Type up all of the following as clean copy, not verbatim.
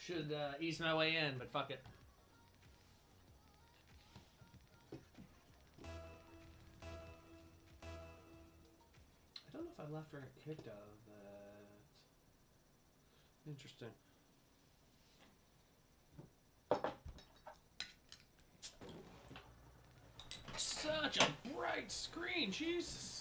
Should ease my way in, but fuck it. I don't know if I left or got kicked out of that. Interesting. Such a bright screen, Jesus.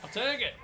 I'll take it.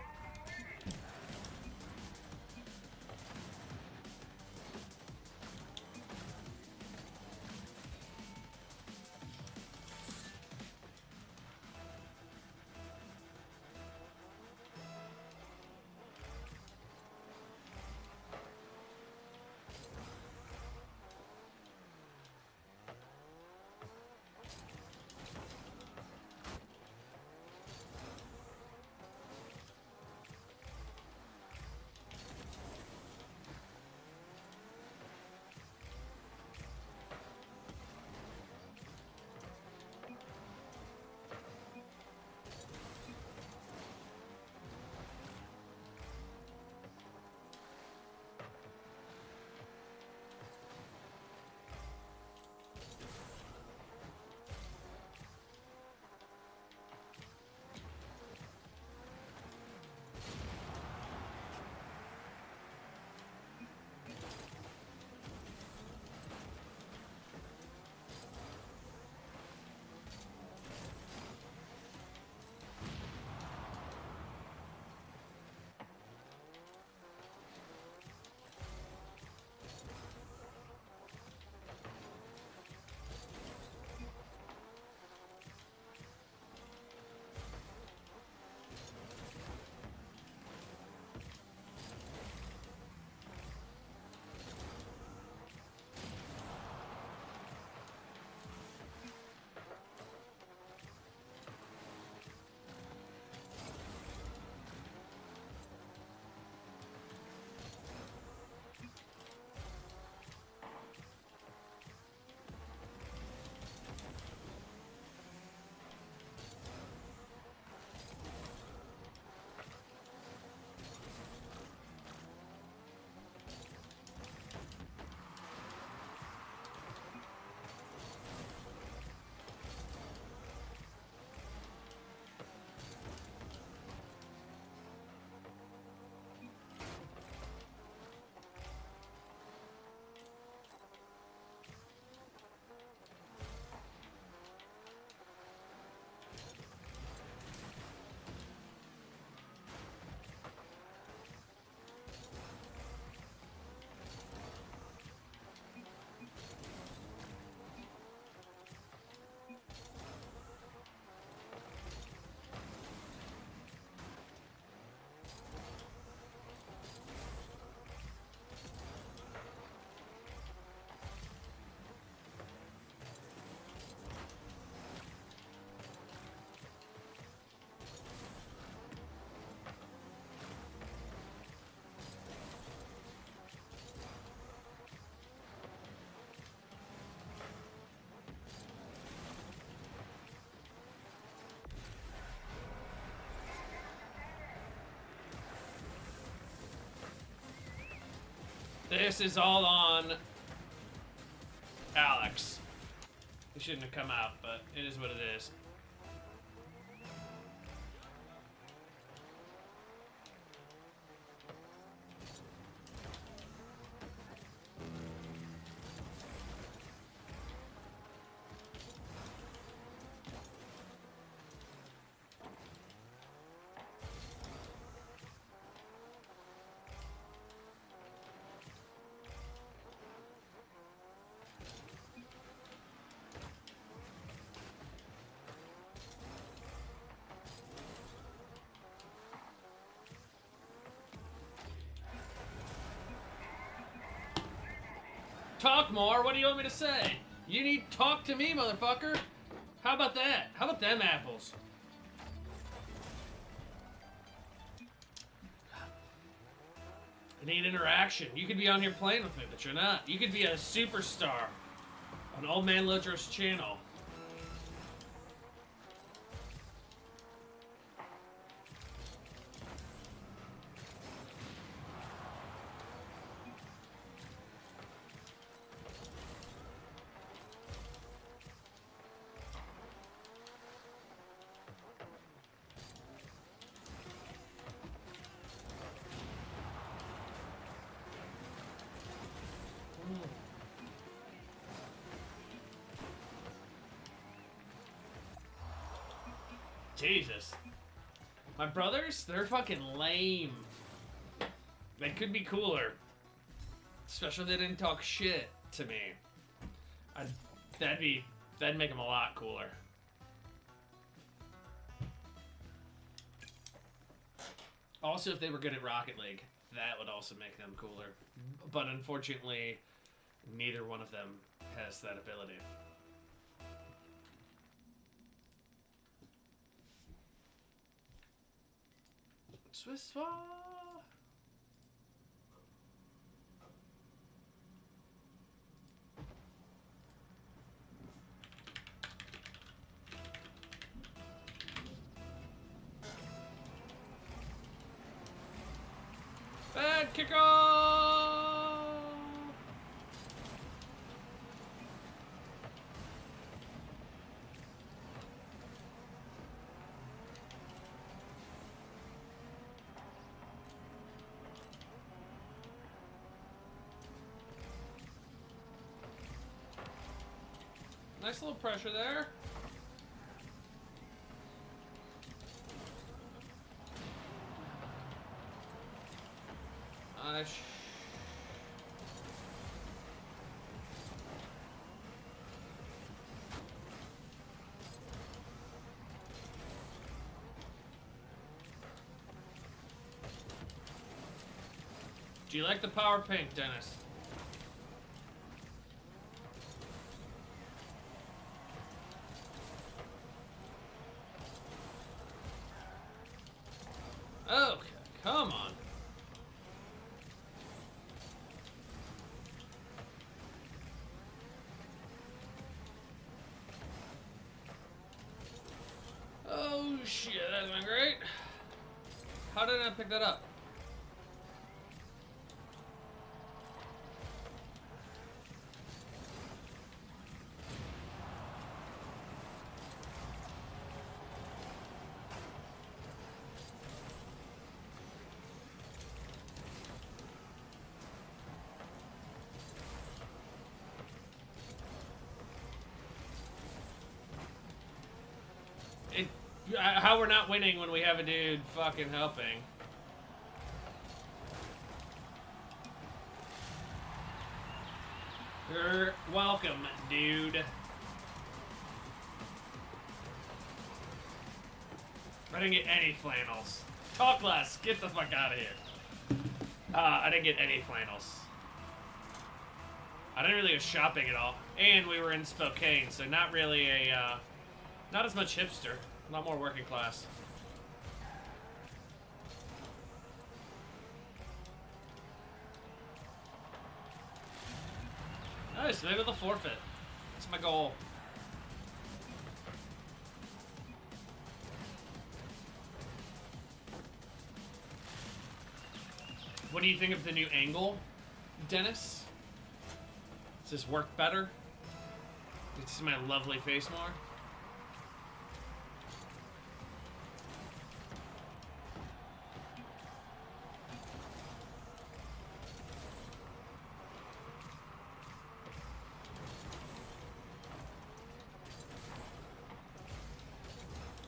This is all on Alex. He shouldn't have come out, but it is what it is. Talk more. What do you want me to say? You need to talk to me, motherfucker. How about that? How about them apples? I need interaction. You could be on here playing with me, but you're not. You could be a superstar on Old Man Lodro's channel. Jesus. My brothers, they're fucking lame. They could be cooler. Especially if they didn't talk shit to me. That'd make them a lot cooler. Also, if they were good at Rocket League, that would also make them cooler. But unfortunately, neither one of them has that ability. Swiss Fall. Bad kickoff! Nice little pressure there. Do you like the power pink, Dennis? Okay, come on. Oh shit, that's been great. How did I pick that up? How we're not winning when we have a dude fucking helping. You're welcome, dude. I didn't get any flannels. Talk less. Get the fuck out of here. I didn't get any flannels. I didn't really go shopping at all. And we were in Spokane, so not really a, not as much hipster. A lot more working class. Nice, maybe the forfeit. That's my goal. What do you think of the new angle, Dennis? Does this work better? Does this see my lovely face more?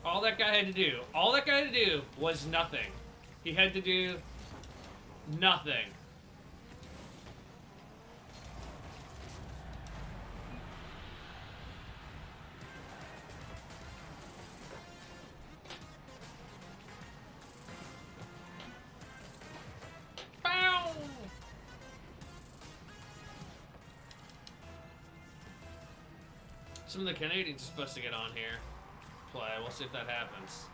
All that guy had to do was nothing. He had to do nothing. Bow! Some of the Canadians are supposed to get on here. Play. We'll see if that happens.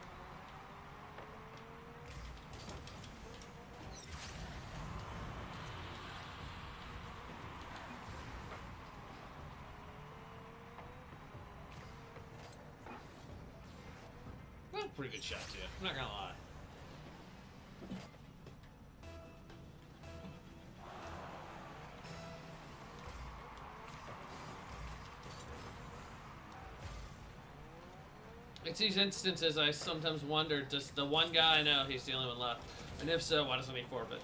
Well, pretty good shot too. I'm not gonna lie. It's these instances I sometimes wonder, does the one guy I know, he's the only one left? And if so, why doesn't he forfeit?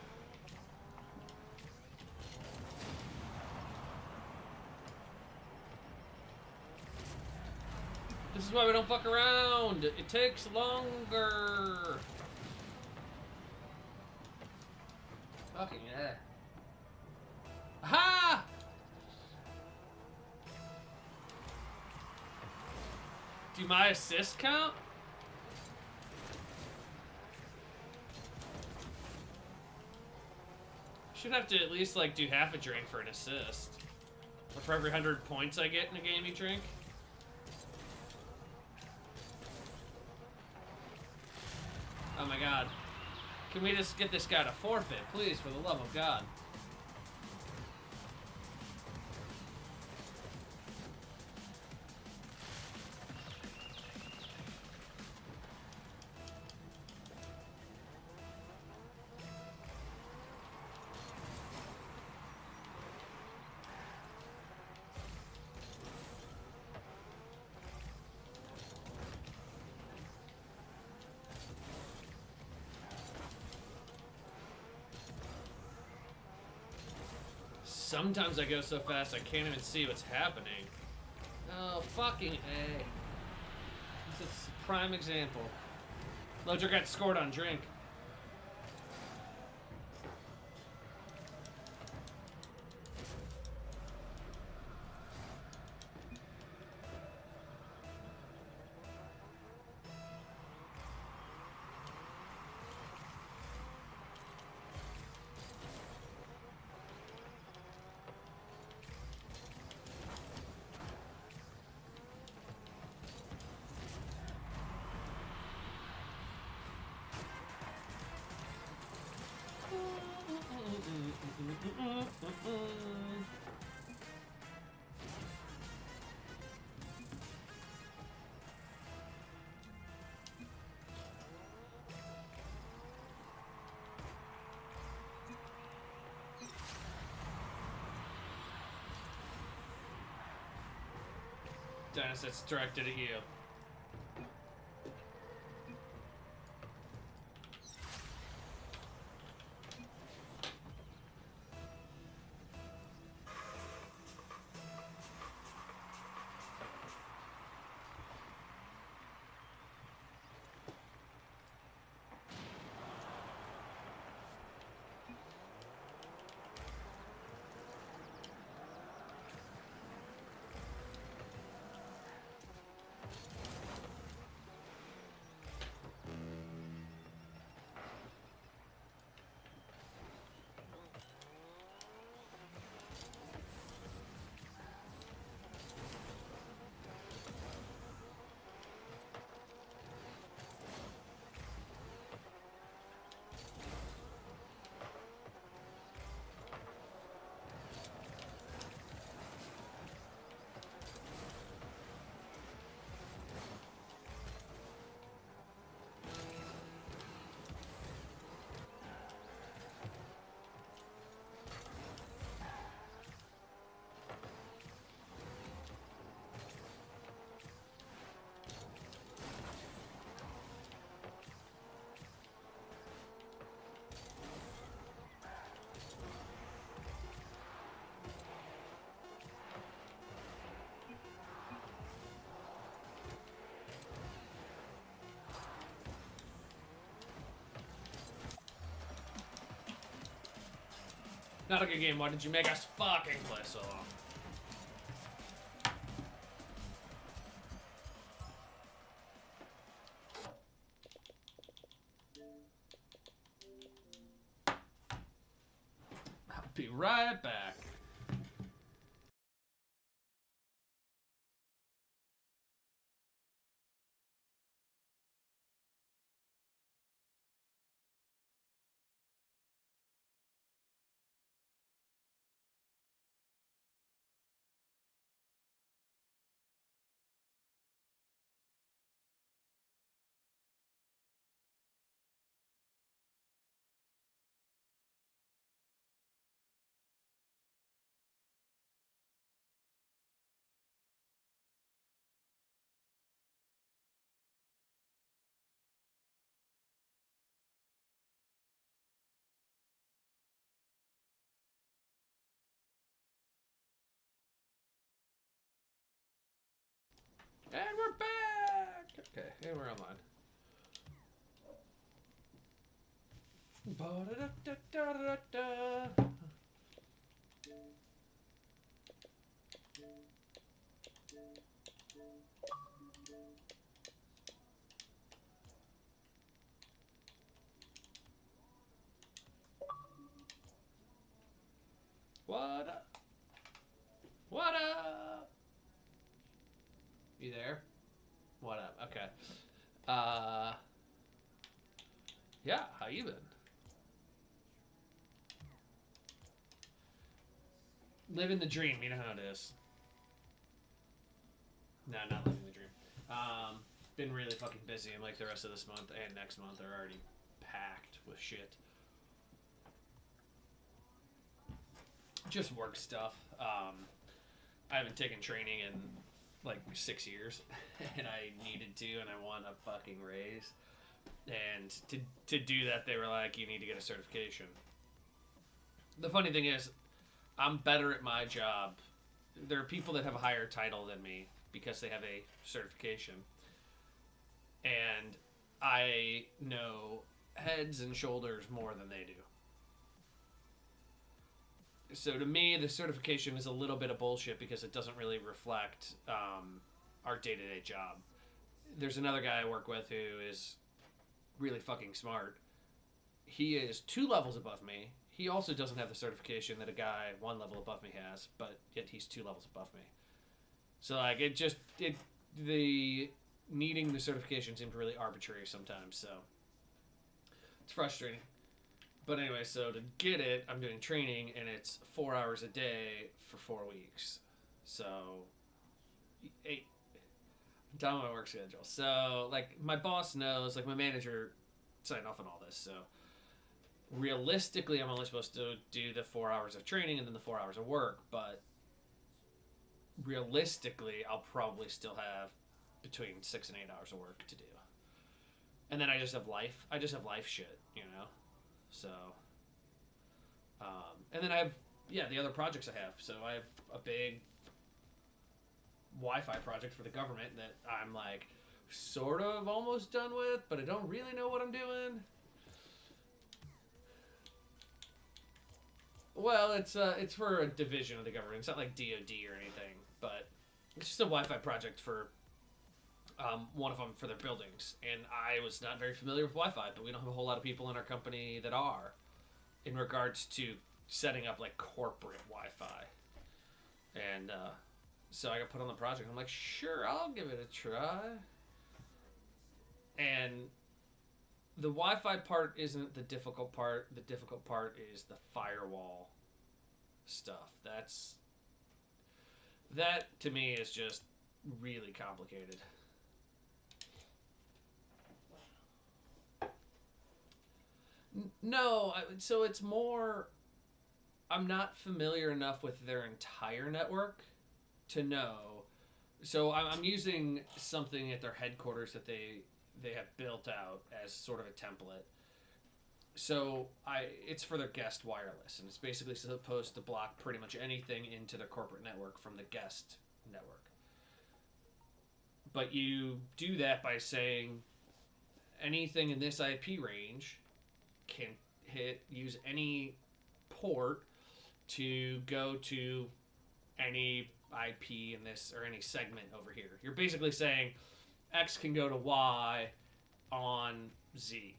This is why we don't fuck around. It takes longer. Fucking yeah. Aha! Do my assist count? Should have to at least like do half a drink for an assist. Or for every 100 points I get in a game you drink. Oh my god. Can we just get this guy to forfeit, please, for the love of God? Sometimes I go so fast I can't even see what's happening. Oh, fucking A. This is a prime example. Lojo got scored on drink. Dennis, it's directed at you. Not a good game. Why did you make us fucking play so long? I'll be right back. And we're back! Okay, and we're online. Ba-da-da-da-da-da-da. What up? What up? You there? What up? Okay. Yeah, how you been? Living the dream, you know how it is. No, not living the dream. Been really fucking busy, and like the rest of this month and next month are already packed with shit. Just work stuff. I haven't taken training in like 6 years, and I needed to, and I want a fucking raise. And to do that, they were like, you need to get a certification. The funny thing is, I'm better at my job. There are people that have a higher title than me because they have a certification. And I know heads and shoulders more than they do. So to me, the certification is a little bit of bullshit because it doesn't really reflect our day-to-day job. There's another guy I work with who is really fucking smart. He is 2 levels above me. He also doesn't have the certification that a guy 1 level above me has, but yet he's 2 levels above me. So like the needing the certification seems really arbitrary sometimes, so it's frustrating. But anyway, so to get it, I'm doing training, and it's 4 hours a day for 4 weeks. So, 8. I'm done with my work schedule. So, like, my boss knows, like, my manager signed off on all this. So, realistically, I'm only supposed to do the 4 hours of training and then the 4 hours of work. But realistically, I'll probably still have between 6 and 8 hours of work to do. And then I just have life. I just have life shit, you know? So, and then I have, the other projects I have. So I have a big Wi-Fi project for the government that I'm like sort of almost done with, but I don't really know what I'm doing. Well, it's for a division of the government. It's not like DoD or anything, but it's just a Wi-Fi project for one of them for their buildings. And I was not very familiar with Wi-Fi, but we don't have a whole lot of people in our company that are, in regards to setting up like corporate Wi-Fi. And so I got put on the project. I'm like, sure, I'll give it a try. And the Wi-Fi part isn't the difficult part. The difficult part is the firewall stuff. That to me is just really complicated. No, so it's more, I'm not familiar enough with their entire network to know. So I'm using something at their headquarters that they have built out as sort of a template. So it's for their guest wireless, and it's basically supposed to block pretty much anything into their corporate network from the guest network. But you do that by saying anything in this IP range can use any port to go to any IP in this or any segment over here. You're basically saying X can go to Y on Z.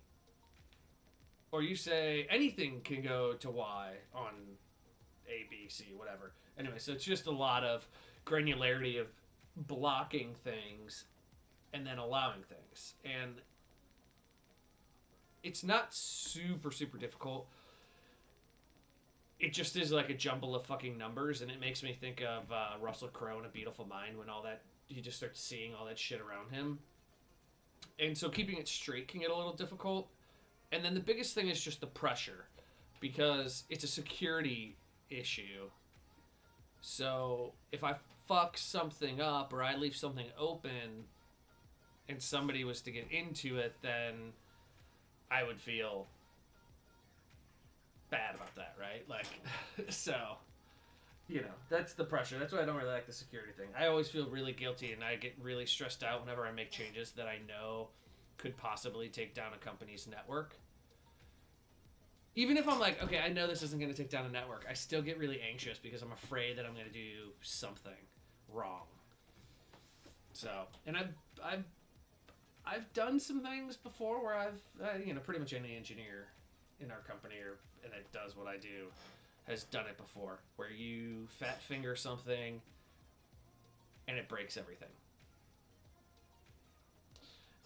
Or you say anything can go to Y on A, B, C, whatever. Anyway, so it's just a lot of granularity of blocking things and then allowing things. And it's not super, super difficult. It just is like a jumble of fucking numbers, and it makes me think of Russell Crowe in A Beautiful Mind when all that, he just starts seeing all that shit around him. And so keeping it straight can get a little difficult. And then the biggest thing is just the pressure, because it's a security issue. So if I fuck something up or I leave something open and somebody was to get into it, then I would feel bad about that, right? Like, so you know, that's the pressure. That's why I don't really like the security thing. I always feel really guilty and I get really stressed out whenever I make changes that I know could possibly take down a company's network. Even if I'm like, okay, I know this isn't going to take down a network, I still get really anxious because I'm afraid that I'm going to do something wrong. So, and I've done some things before where I've you know, pretty much any engineer in our company and it does what I do has done it before, where you fat finger something and it breaks everything.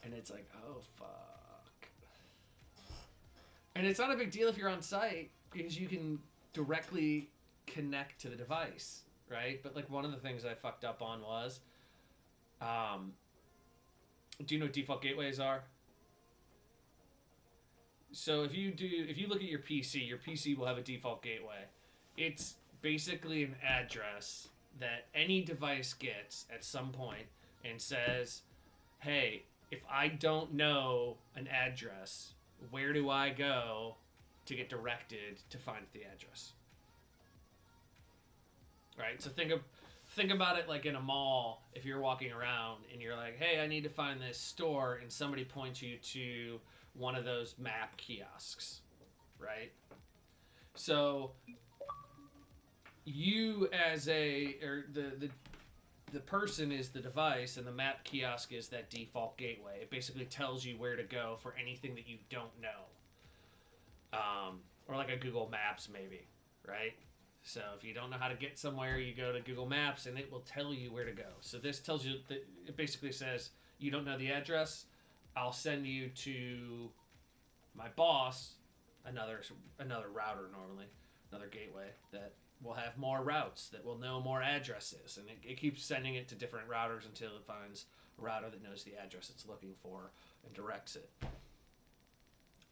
And it's like, oh fuck. And it's not a big deal if you're on site because you can directly connect to the device, right? But like one of the things I fucked up on was, do you know what default gateways are? So if you look at your PC will have a default gateway. It's basically an address that any device gets at some point and says, hey, if I don't know an address, where do I go to get directed to find the address? Right? So think about it like in a mall. If you're walking around and you're like, hey, I need to find this store, and somebody points you to one of those map kiosks, right? So you as the person is the device and the map kiosk is that default gateway. It basically tells you where to go for anything that you don't know. Or like a Google Maps maybe, right? So if you don't know how to get somewhere, you go to Google Maps and it will tell you where to go. So this tells you that it basically says, you don't know the address, I'll send you to my boss, another router normally, another gateway that will have more routes, that will know more addresses, and it keeps sending it to different routers until it finds a router that knows the address it's looking for and directs it.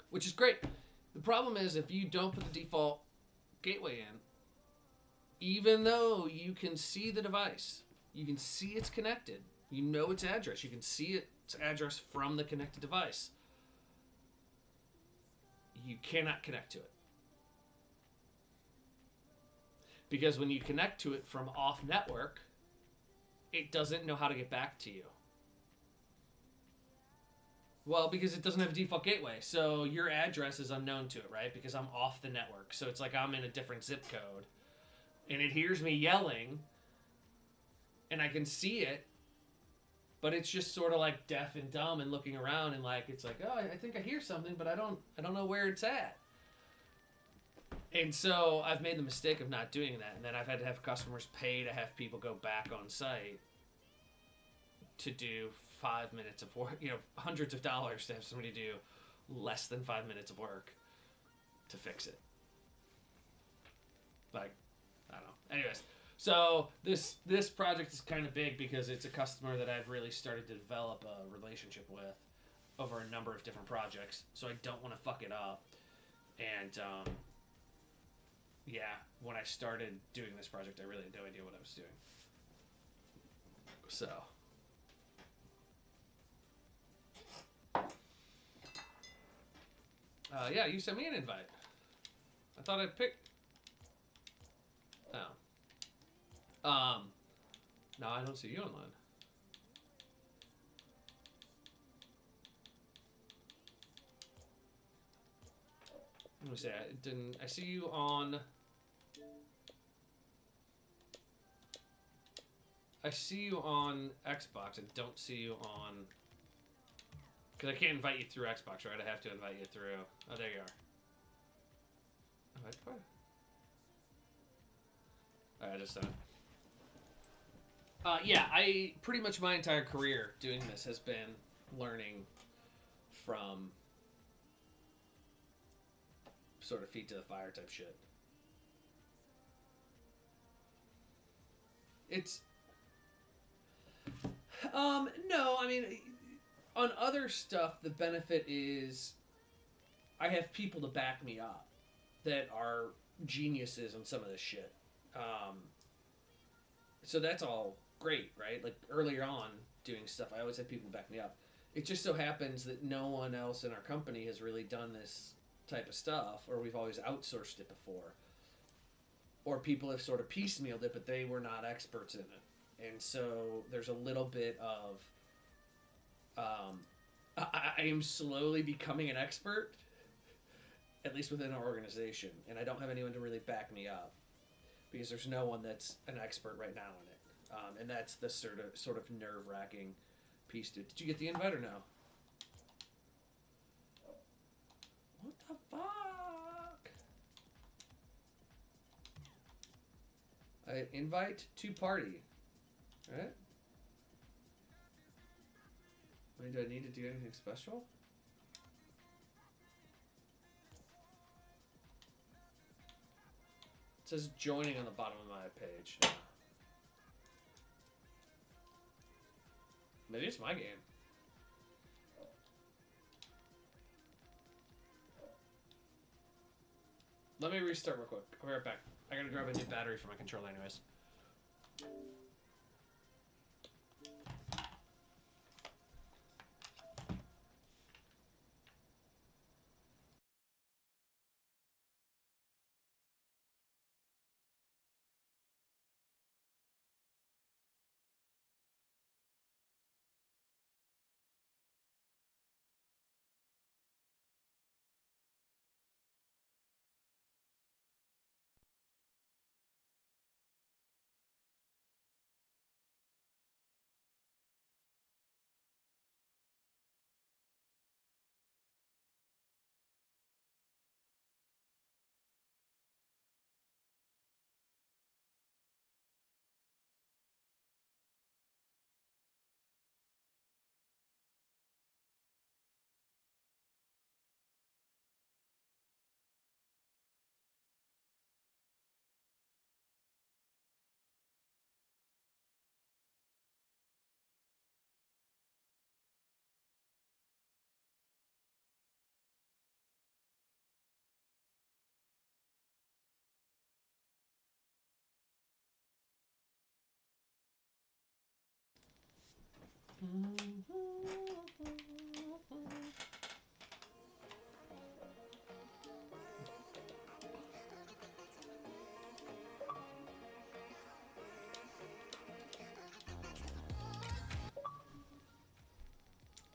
Which is great. The problem is if you don't put the default gateway in, even though you can see the device, you can see it's connected, you know its address, you can see its address from the connected device, you cannot connect to it. Because when you connect to it from off network, it doesn't know how to get back to you. Well, because it doesn't have a default gateway. So your address is unknown to it, right? Because I'm off the network. So it's like I'm in a different zip code. And it hears me yelling. And I can see it. But it's just sort of like deaf and dumb and looking around and like, it's like, oh, I think I hear something, but I don't know where it's at. And so I've made the mistake of not doing that. And then I've had to have customers pay to have people go back on site to do 5 minutes of work, you know, hundreds of dollars to have somebody do less than 5 minutes of work to fix it. Like, I don't know. Anyways, so this project is kind of big because it's a customer that I've really started to develop a relationship with over a number of different projects. So I don't want to fuck it up. And, yeah, when I started doing this project, I really had no idea what I was doing. So. Yeah, you sent me an invite. I thought I'd pick. Oh. No, I don't see you online. Let me see. I see you on. I see you on Xbox. I don't see you on. Because I can't invite you through Xbox, right? I have to invite you through. Oh, there you are. Oh, Alright, I just done it. Yeah, I pretty much my entire career doing this has been learning from sort of feet to the fire type shit. It's no, I mean, on other stuff, the benefit is I have people to back me up that are geniuses on some of this shit. So that's all great, right? Like earlier on doing stuff, I always had people back me up. It just so happens that no one else in our company has really done this type of stuff, or we've always outsourced it before. or people have sort of piecemealed it, but they were not experts in it. And so there's a little bit of I am slowly becoming an expert, at least within our organization, and I don't have anyone to really back me up because there's no one that's an expert right now in it, and that's the sort of nerve wracking piece to it. Did you get the invite or no? What the fuck? Invite to party. Right? I mean, do I need to do anything special? It says joining on the bottom of my page. Yeah. Maybe it's my game. Let me restart real quick. I'll be right back. I gotta grab a new battery for my controller anyways.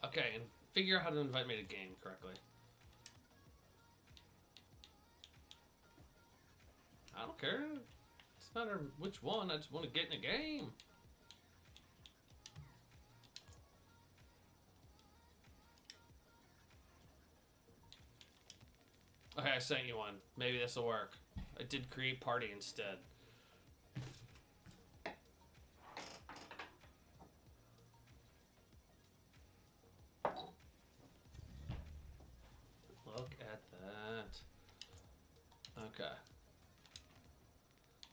Okay, and figure out how to invite me to game correctly. I don't care. It's not matter which one. I just want to get in a game. Okay, I sent you one. Maybe this will work. I did create party instead. Look at that. Okay.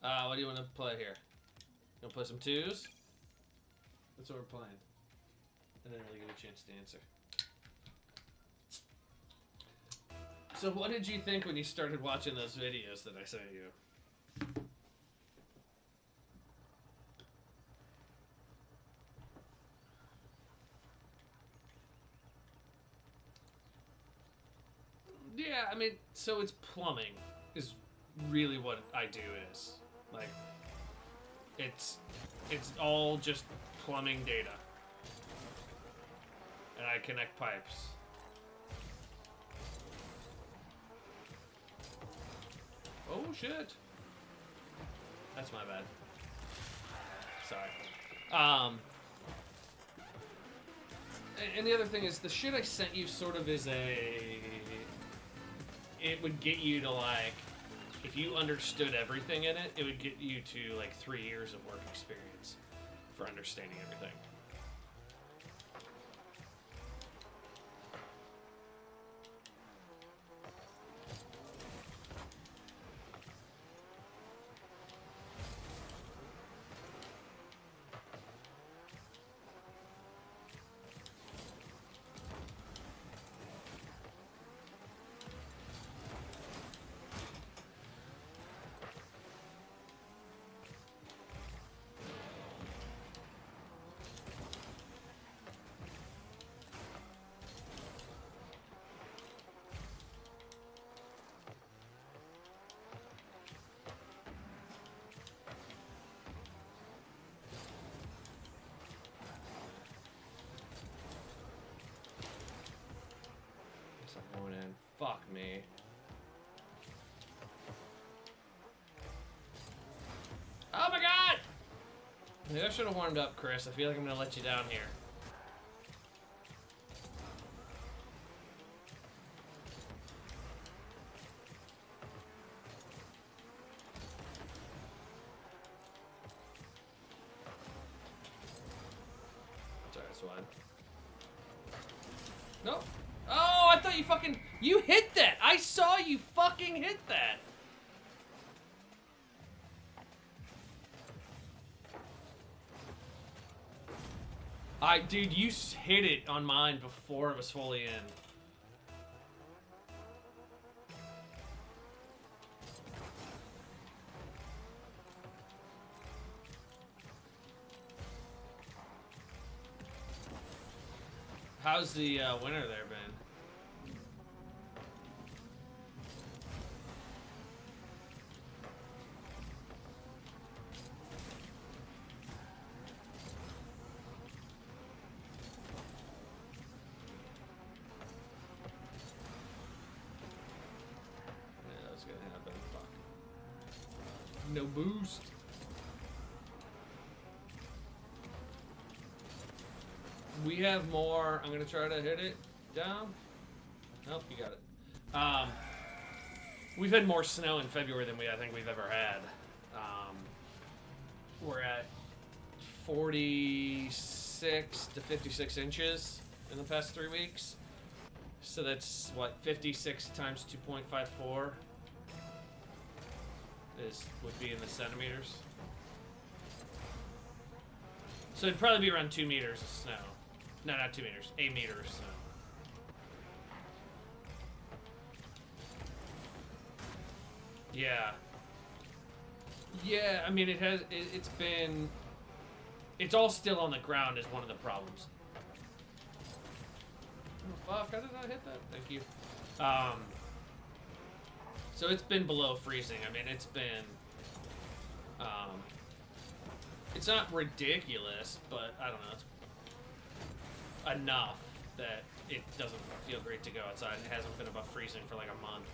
What do you want to play here? You want to play some twos? That's what we're playing. I didn't really get a chance to answer. So what did you think when you started watching those videos that I sent you? Yeah, I mean, so it's plumbing is really what I do is. Like, it's all just plumbing data. And I connect pipes. Oh shit. That's my bad. Sorry. And the other thing is the shit I sent you sort of is it would get you to like, if you understood everything in it, it would get you to like 3 years of work experience for understanding everything. Fuck me. Oh my god! Maybe I should have warmed up, Chris. I feel like I'm gonna let you down here. Sorry, that's fine. No. Oh, I thought you fucking... You hit that! I saw you fucking hit that! Dude, you hit it on mine before it was fully in. How's the winter there been? Yeah, that's gonna happen. Fuck. No boost. We have more. I'm gonna try to hit it down. Nope, you got it. We've had more snow in February than I think we've ever had. We're at 46 to 56 inches in the past 3 weeks. So that's what 56 times 2.54 would be in the centimeters. So it'd probably be around 2 meters of snow. No, not 2 meters. 8 meters of snow. Yeah. Yeah, I mean, it's been... It's all still on the ground is one of the problems. Oh, fuck, how did I hit that? Thank you. So it's been below freezing. I mean, it's been... it's not ridiculous, but I don't know. It's enough that it doesn't feel great to go outside. It hasn't been above freezing for like a month.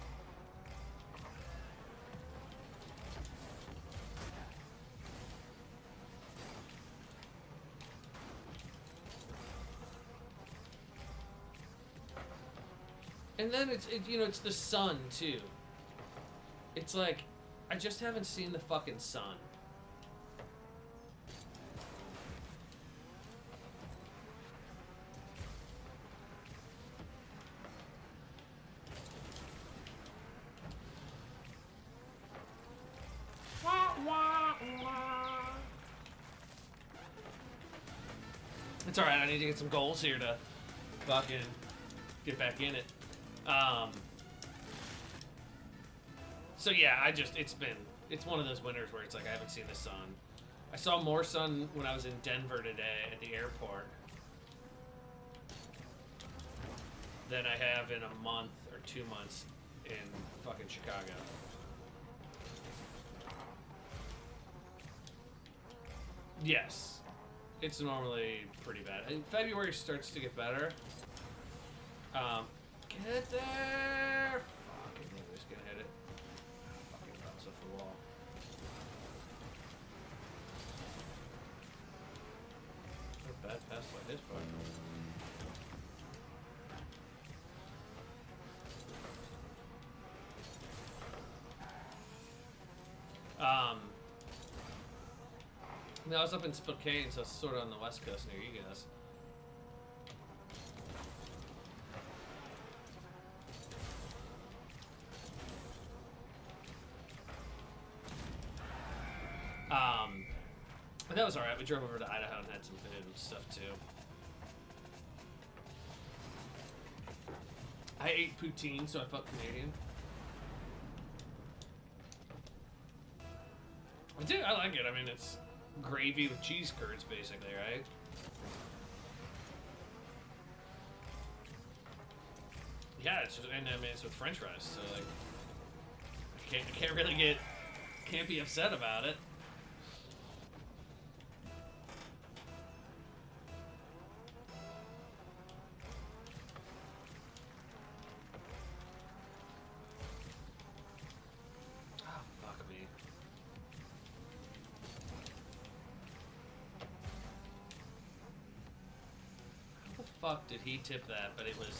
And then it's the sun too. It's like I just haven't seen the fucking sun. It's alright, I need to get some goals here to fucking get back in it. So yeah, it's one of those winters where it's like I haven't seen the sun. I saw more sun when I was in Denver today at the airport than I have in a month or 2 months in fucking Chicago. Yes. It's normally pretty bad. February starts to get better. Get there! Fuck, I think I'm just gonna hit it. Fucking bounce off the wall. Not a bad pass like this part. I was up in Spokane, so it's sort of on the west coast near you guys. But that was alright. We drove over to Idaho and had some food and stuff too. I ate poutine, so I felt Canadian. I like it. I mean, it's gravy with cheese curds, basically, right? Yeah, it's just, and I mean, it's with French fries, so like, I can't really can't be upset about it. fuck did he tip that? But it was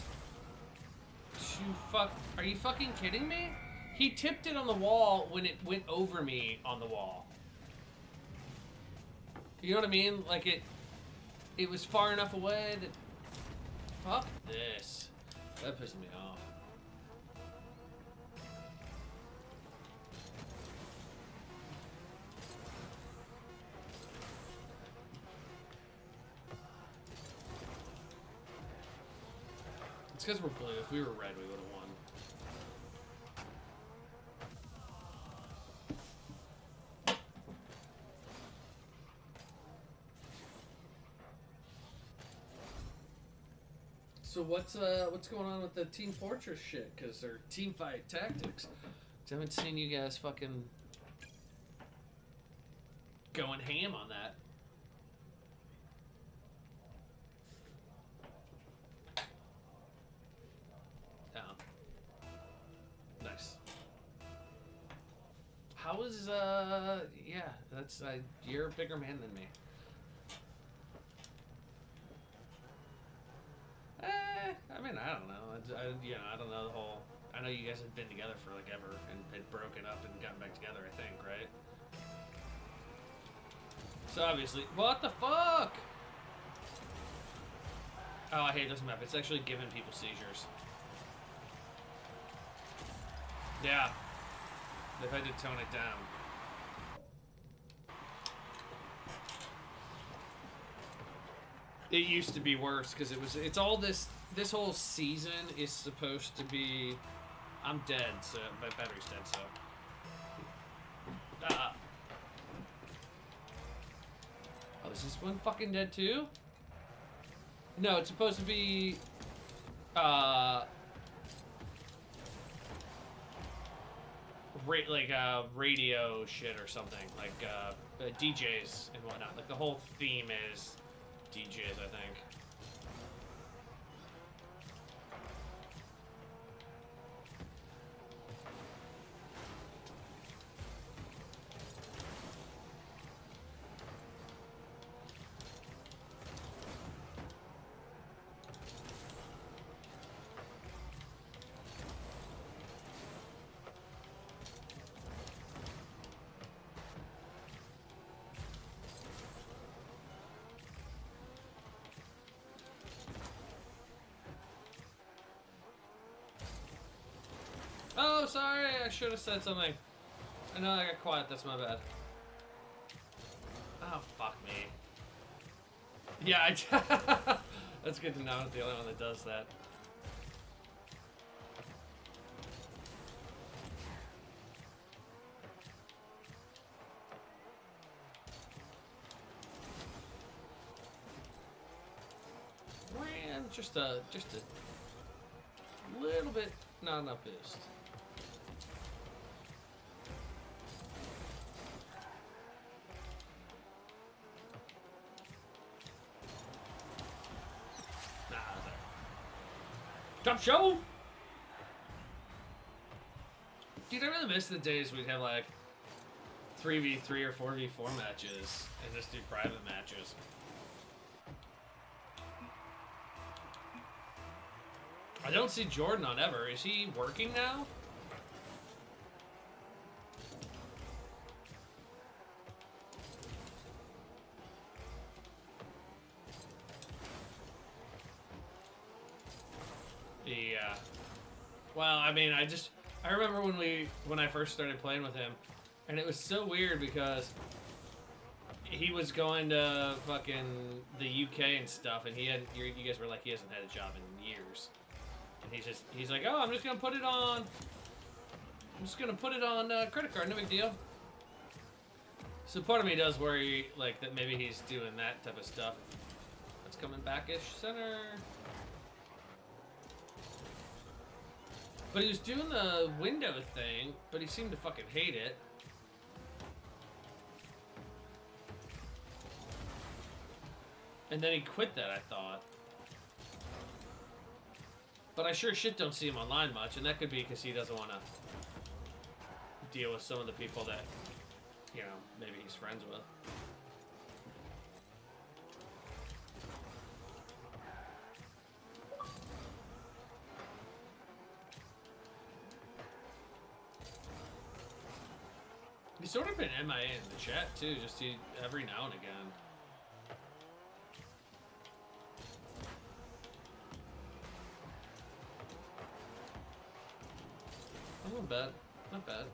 too fuck. Are you fucking kidding me? He tipped it on the wall when it went over me on the wall. You know what I mean? Like it was far enough away that. Fuck this. That pissed me off. It's because we're blue. If we were red, we would have won. So what's going on with the Team Fortress shit? Because they're team fight tactics. I haven't seen you guys fucking going ham on that. Nice. How is, yeah, that's, you're a bigger man than me. I mean, I don't know. I don't know the whole, I know you guys had been together for, like, ever, and had broken up and gotten back together, I think, right? So, obviously, what the fuck? Oh, I hate this map. It's actually giving people seizures. Yeah. They've had to tone it down. It used to be worse because it's all this whole season is supposed to be. I'm dead, so my battery's dead, so. Oh, is this one fucking dead too? No, it's supposed to be radio shit or something, like DJs and whatnot. Like the whole theme is DJs, I think. Oh, sorry, I should have said something. I know I got quiet, that's my bad. Oh, fuck me. Yeah, that's good to know. I'm the only one that does that. Man, just a little bit, not enough boost. Top show! Dude, I really miss the days we'd have like 3v3 or 4v4 matches and just do private matches. I don't see Jordan on ever. Is he working now? Yeah. Well, I mean, I remember when I first started playing with him, and it was so weird because he was going to fucking the UK and stuff, and you guys were like, he hasn't had a job in years. And he's like, oh, I'm just gonna put it on credit card, no big deal. So part of me does worry, like, that maybe he's doing that type of stuff. That's coming back-ish, center. But he was doing the window thing, but he seemed to fucking hate it. And then he quit that, I thought. But I sure shit don't see him online much, and that could be because he doesn't want to deal with some of the people that, you know, maybe he's friends with. He's sort of been MIA in the chat too, just every now and again. Not bad. Not bad.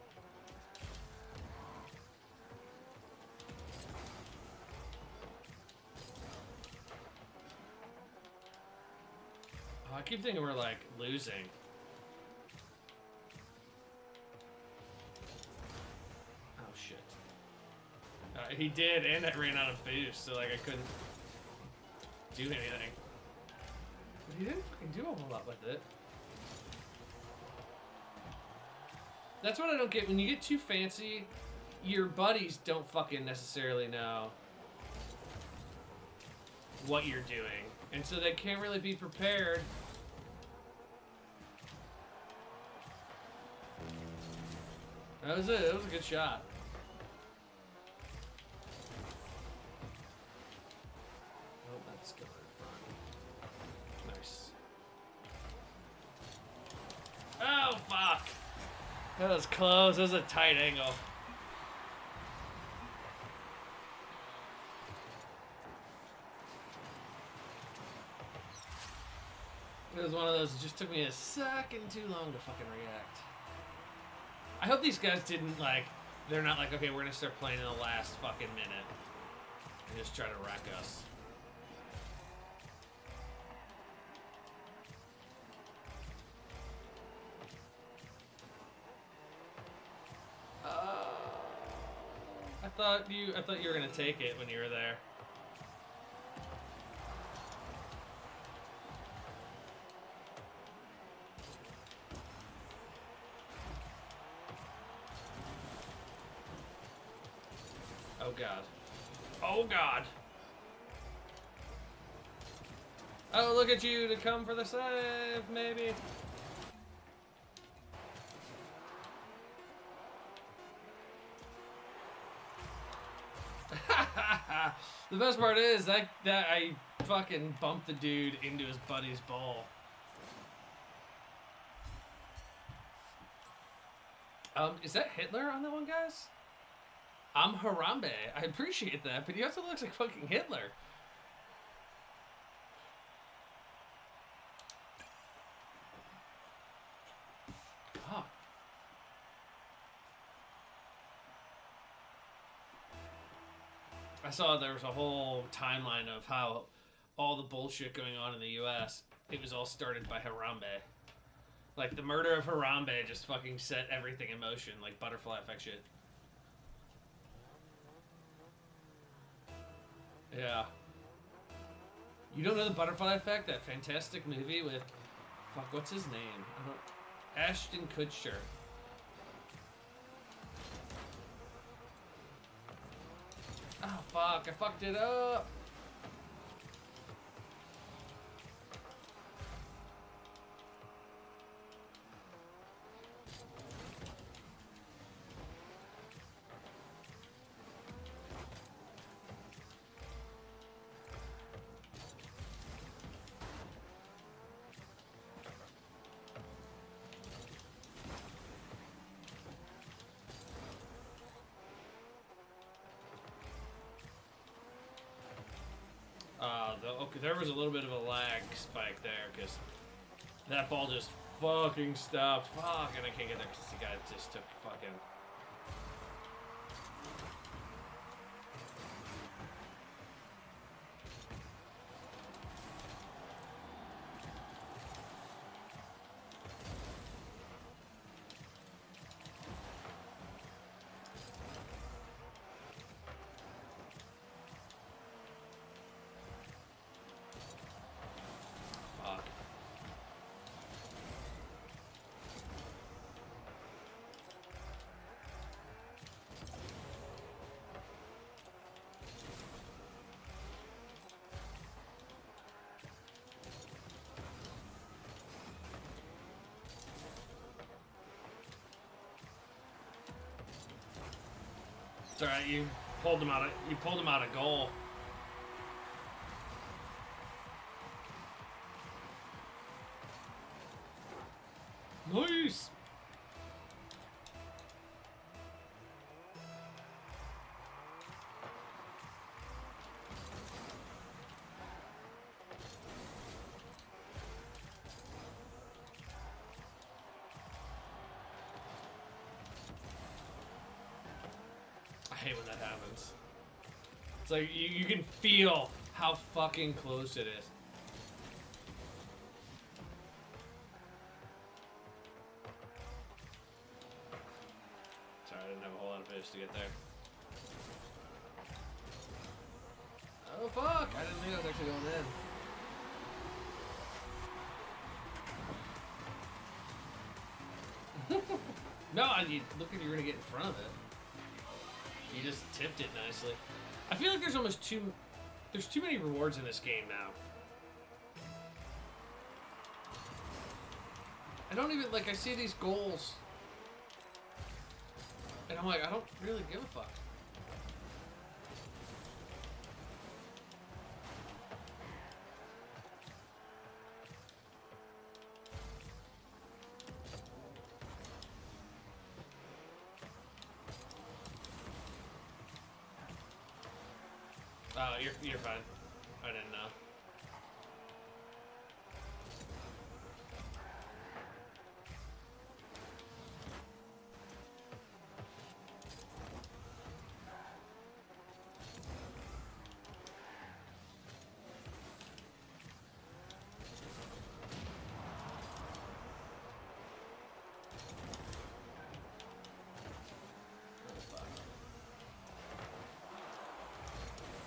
Oh, I keep thinking we're like losing. Oh shit. He did, and I ran out of boost, so like I couldn't do anything. But he didn't fucking do a whole lot with it. That's what I don't get. When you get too fancy, your buddies don't fucking necessarily know what you're doing. And so they can't really be prepared. That was it. That was a good shot. Oh, that's going front. Nice. Oh, fuck. That was close. That was a tight angle. It was one of those, it just took me a second too long to fucking react. I hope these guys didn't, like, they're not like, okay, we're gonna start playing in the last fucking minute and just try to wreck us. I thought you were gonna take it when you were there. Oh god. Oh god. Oh, look at you to come for the save, maybe. The best part is that I fucking bumped the dude into his buddy's ball. Is that Hitler on that one, guys? I'm Harambe. I appreciate that, but he also looks like fucking Hitler. Fuck. I saw there was a whole timeline of how all the bullshit going on in the U.S., it was all started by Harambe. Like, the murder of Harambe just fucking set everything in motion, like butterfly effect shit. Yeah. You don't know the Butterfly Effect? That fantastic movie with... Fuck, what's his name? Ashton Kutcher. Oh, fuck. I fucked it up. Okay, there was a little bit of a lag spike there, because that ball just fucking stopped. Fuck, and I can't get there because the guy just took fucking... It's alright, you pulled him out of goal. Nice. hate when that happens. It's like you can feel how fucking close it is. Sorry, I didn't have a whole lot of fish to get there. Oh fuck! I didn't think I was actually going in. No, look at you're gonna get in front of it. You just tipped it nicely. I feel like there's almost there's too many rewards in this game now. I don't even, like, I see these goals. And I'm like, I don't really give a fuck. Oh, you're fine. I didn't know.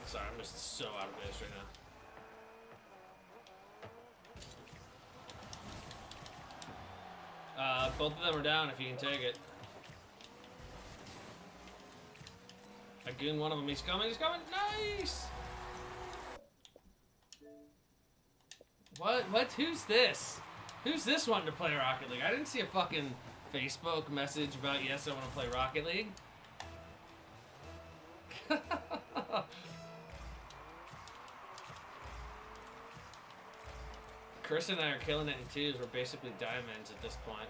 Sorry, I'm just so out of base right now. Both of them are down if you can take it. I goon one of them. He's coming. He's coming. Nice! What? Who's this? Who's this wanting to play Rocket League? I didn't see a fucking Facebook message about, yes, I want to play Rocket League. Chris and I are killing it in twos. We're basically diamonds at this point.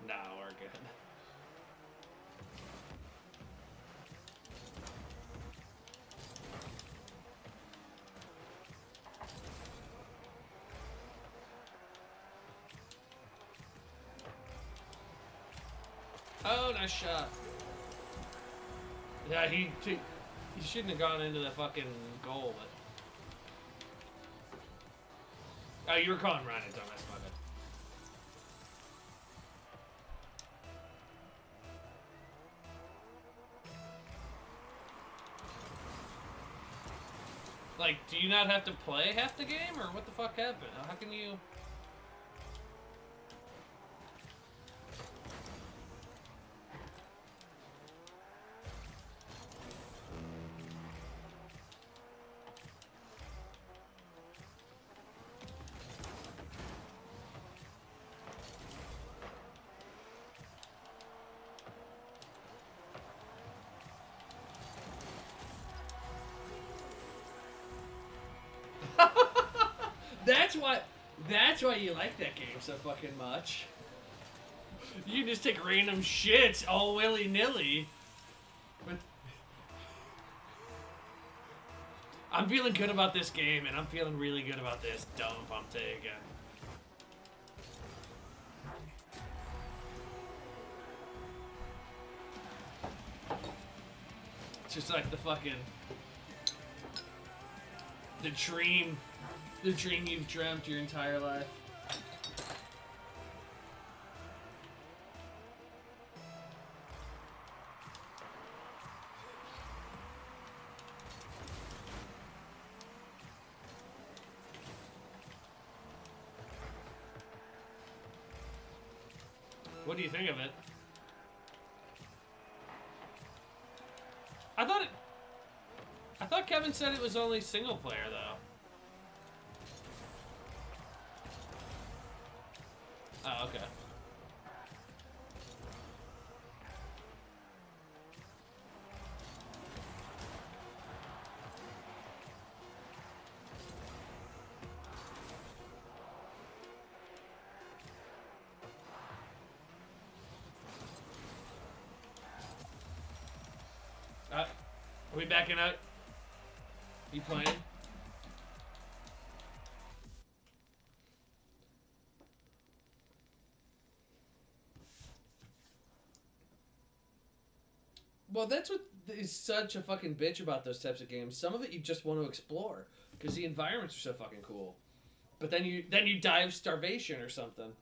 No, we're good. Oh, nice shot. Yeah, he shouldn't have gone into the fucking goal, but... Oh, you were calling Ryan a dumbass, my bad. Like, do you not have to play half the game, or what the fuck happened? How can you... That's why you like that game so fucking much. You can just take random shits all willy-nilly. I'm feeling good about this game, and I'm feeling really good about this dump I'm taking. It's just like the fucking... The dream you've dreamt your entire life. What do you think of it? I thought Kevin said it was only single player though. Oh, okay. Are we backing out? You playing? Well, that's what is such a fucking bitch about those types of games. Some of it you just want to explore because the environments are so fucking cool. But then you die of starvation or something.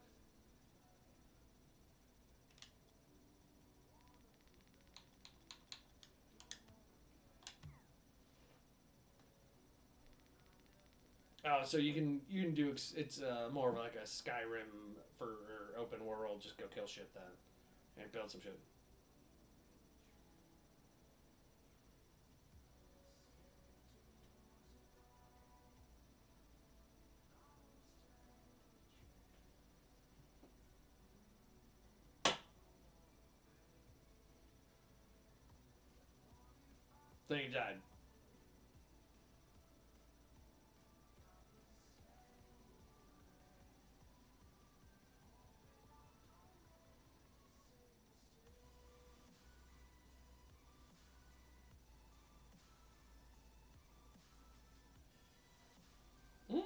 Oh, so you can do it's more of like a Skyrim for open world. Just go kill shit then and build some shit. Then you died. Mm.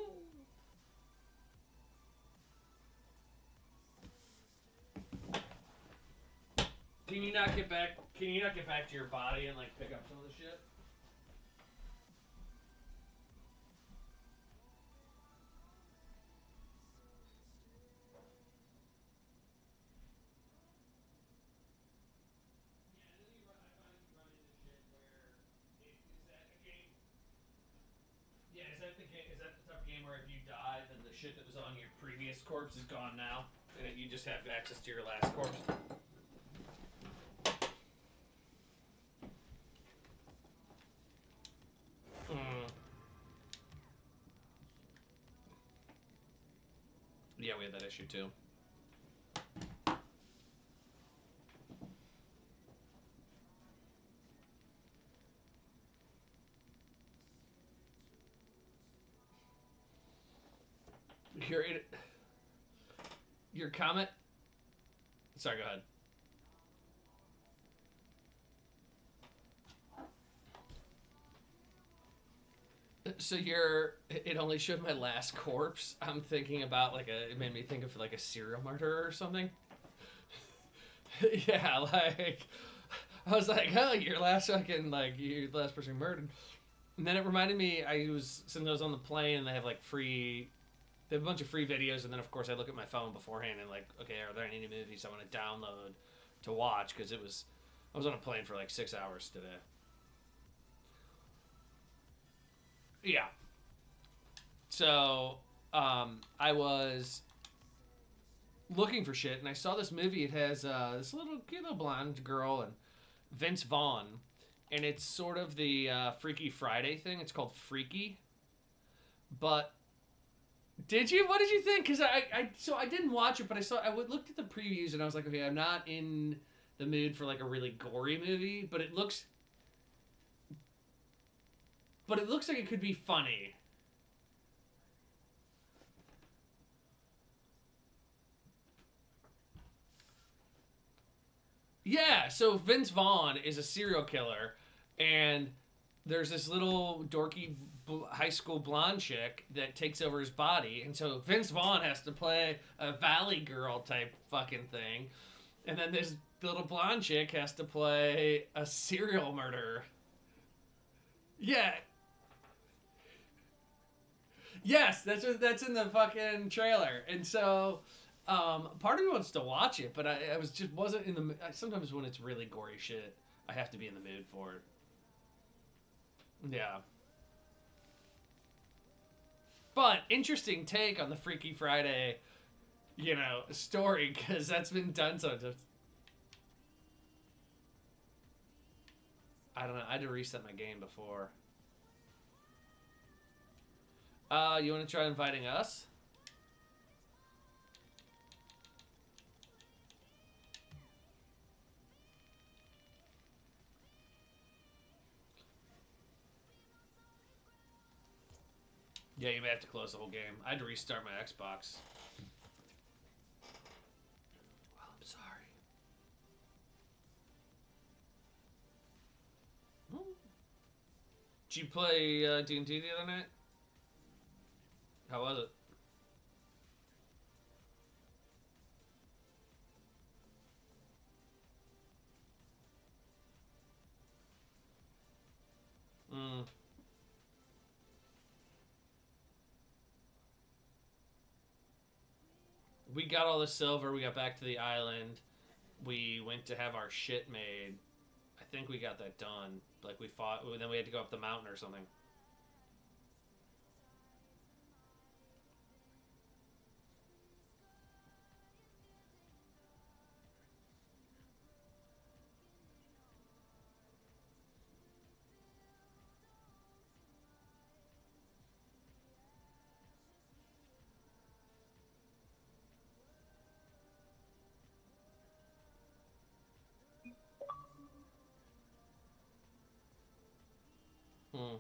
Can you not get back? Can you not get back to your body and like pick up some of the shit? Yeah, is that the game? Is that the type of game where if you die, then the shit that was on your previous corpse is gone now, and you just have access to your last corpse? Mm. Yeah, we had that issue too. Your your comment. Sorry, go ahead. So it only showed my last corpse. I'm thinking about like it made me think of like a serial murderer or something. Yeah, like I was like, oh, your last fucking like you last person murdered. And then it reminded me since I was on the plane and they have like they have a bunch of free videos and then of course I look at my phone beforehand and like, okay, are there any movies I want to download to watch because I was on a plane for like 6 hours today. Yeah. So I was looking for shit, and I saw this movie. It has this little cute little blonde girl and Vince Vaughn, and it's sort of the Freaky Friday thing. It's called Freaky. But did you? What did you think? Because I didn't watch it, but I looked at the previews, and I was like, okay, I'm not in the mood for like a really gory movie, but it looks like it could be funny. Yeah, so Vince Vaughn is a serial killer, and there's this little dorky high school blonde chick that takes over his body, and so Vince Vaughn has to play a Valley Girl type fucking thing, and then this little blonde chick has to play a serial murderer. Yeah, yes, that's in the fucking trailer, and so. Part of me wants to watch it, but I was just wasn't in the. Sometimes when it's really gory shit, I have to be in the mood for it. Yeah. But interesting take on the Freaky Friday, story because that's been done so. I don't know. I had to reset my game before. You want to try inviting us? Yeah, you may have to close the whole game. I had to restart my Xbox. Well, I'm sorry. Did you play D&D the other night? How was it? We got all the silver. We got back to the island. We went to have our shit made. I think we got that done. Like, we fought. Then we had to go up the mountain or something. Hmm.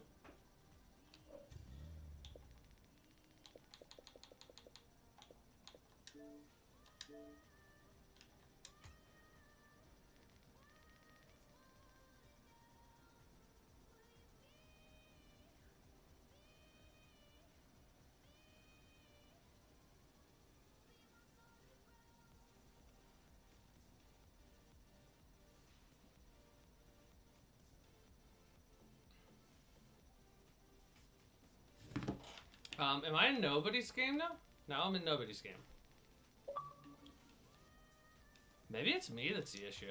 Am I in Nobody's game now? Now I'm in Nobody's game. Maybe it's me that's the issue.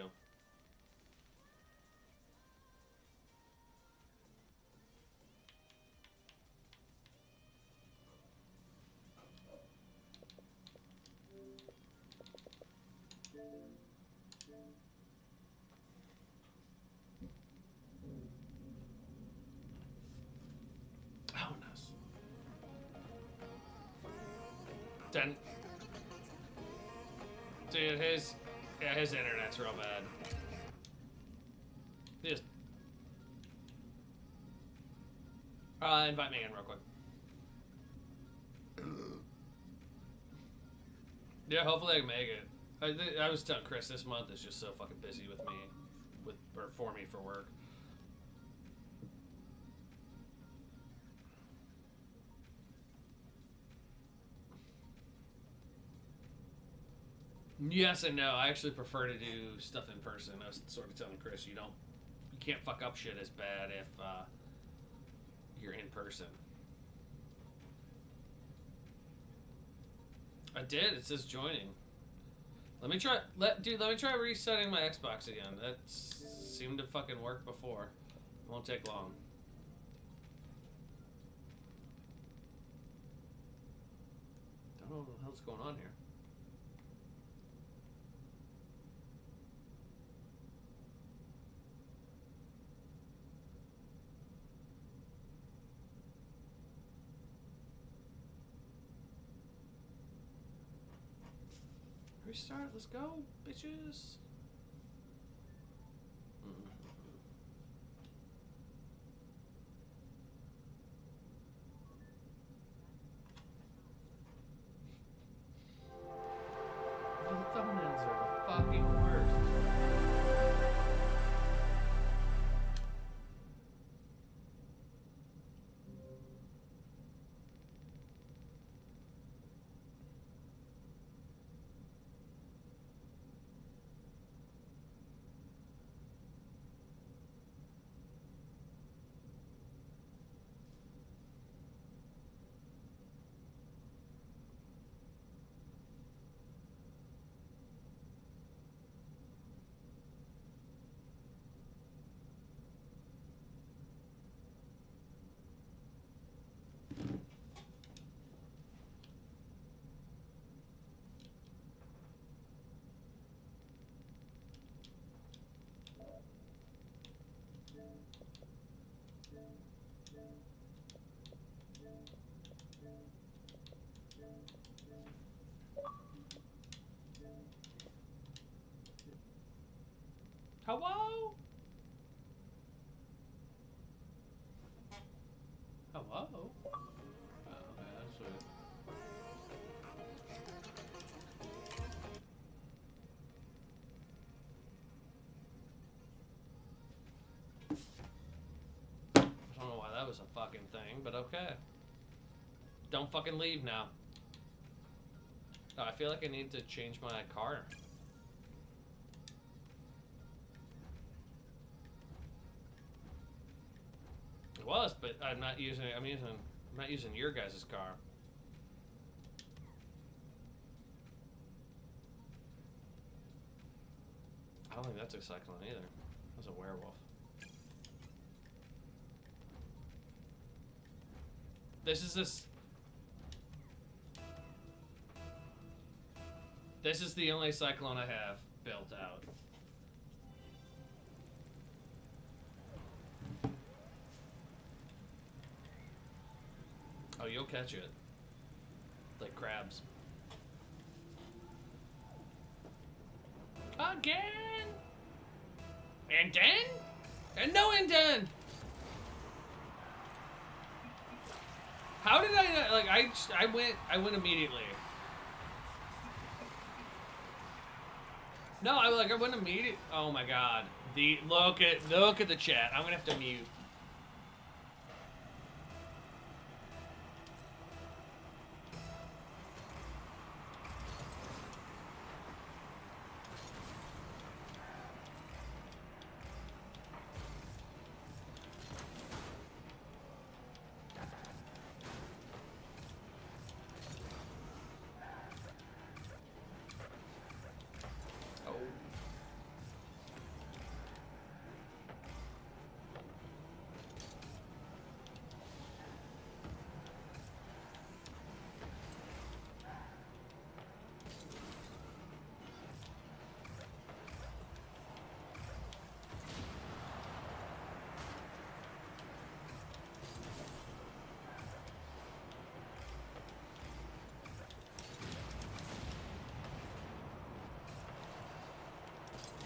Oh, nice. Then, dude, his internet's real bad. Just invite me in real quick. Yeah, hopefully I can make it. I was telling Chris, this month is just so fucking busy with me, or for me for work. Yes and no. I actually prefer to do stuff in person. I was sort of telling Chris, you can't fuck up shit as bad if you're in person. I did. It says joining. Let me try. Let me try resetting my Xbox again. That seemed to fucking work before. It won't take long. Don't know what the hell's going on here. Restart. Let's go, bitches. The thumbnails are the fucking worst. Hello? Hello? Oh, okay, that's weird. I don't know why that was a fucking thing, but okay. Don't fucking leave now. Oh, I feel like I need to change my car. It was, but I'm not using your guys' car. don't think that's a cyclone either. That's a werewolf. This is the only cyclone I have built out. Oh, you'll catch it. Like crabs. Again! And then? And no and then! How did I, like, I went immediately. No, I went immediately. Oh my god. Look at the chat. I'm gonna have to mute.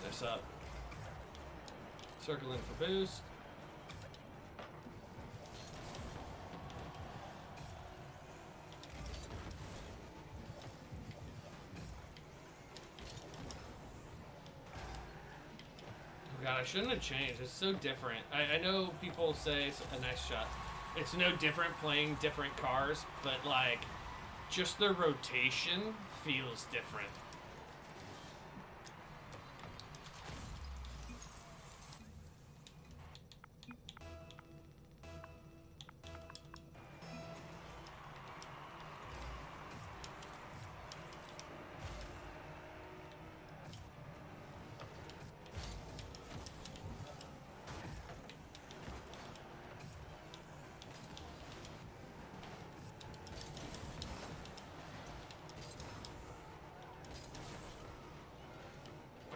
Nice up. Circling for boost. Oh god, I shouldn't have changed. It's so different. I know people say it's a nice shot. It's no different playing different cars, but like, just the rotation feels different.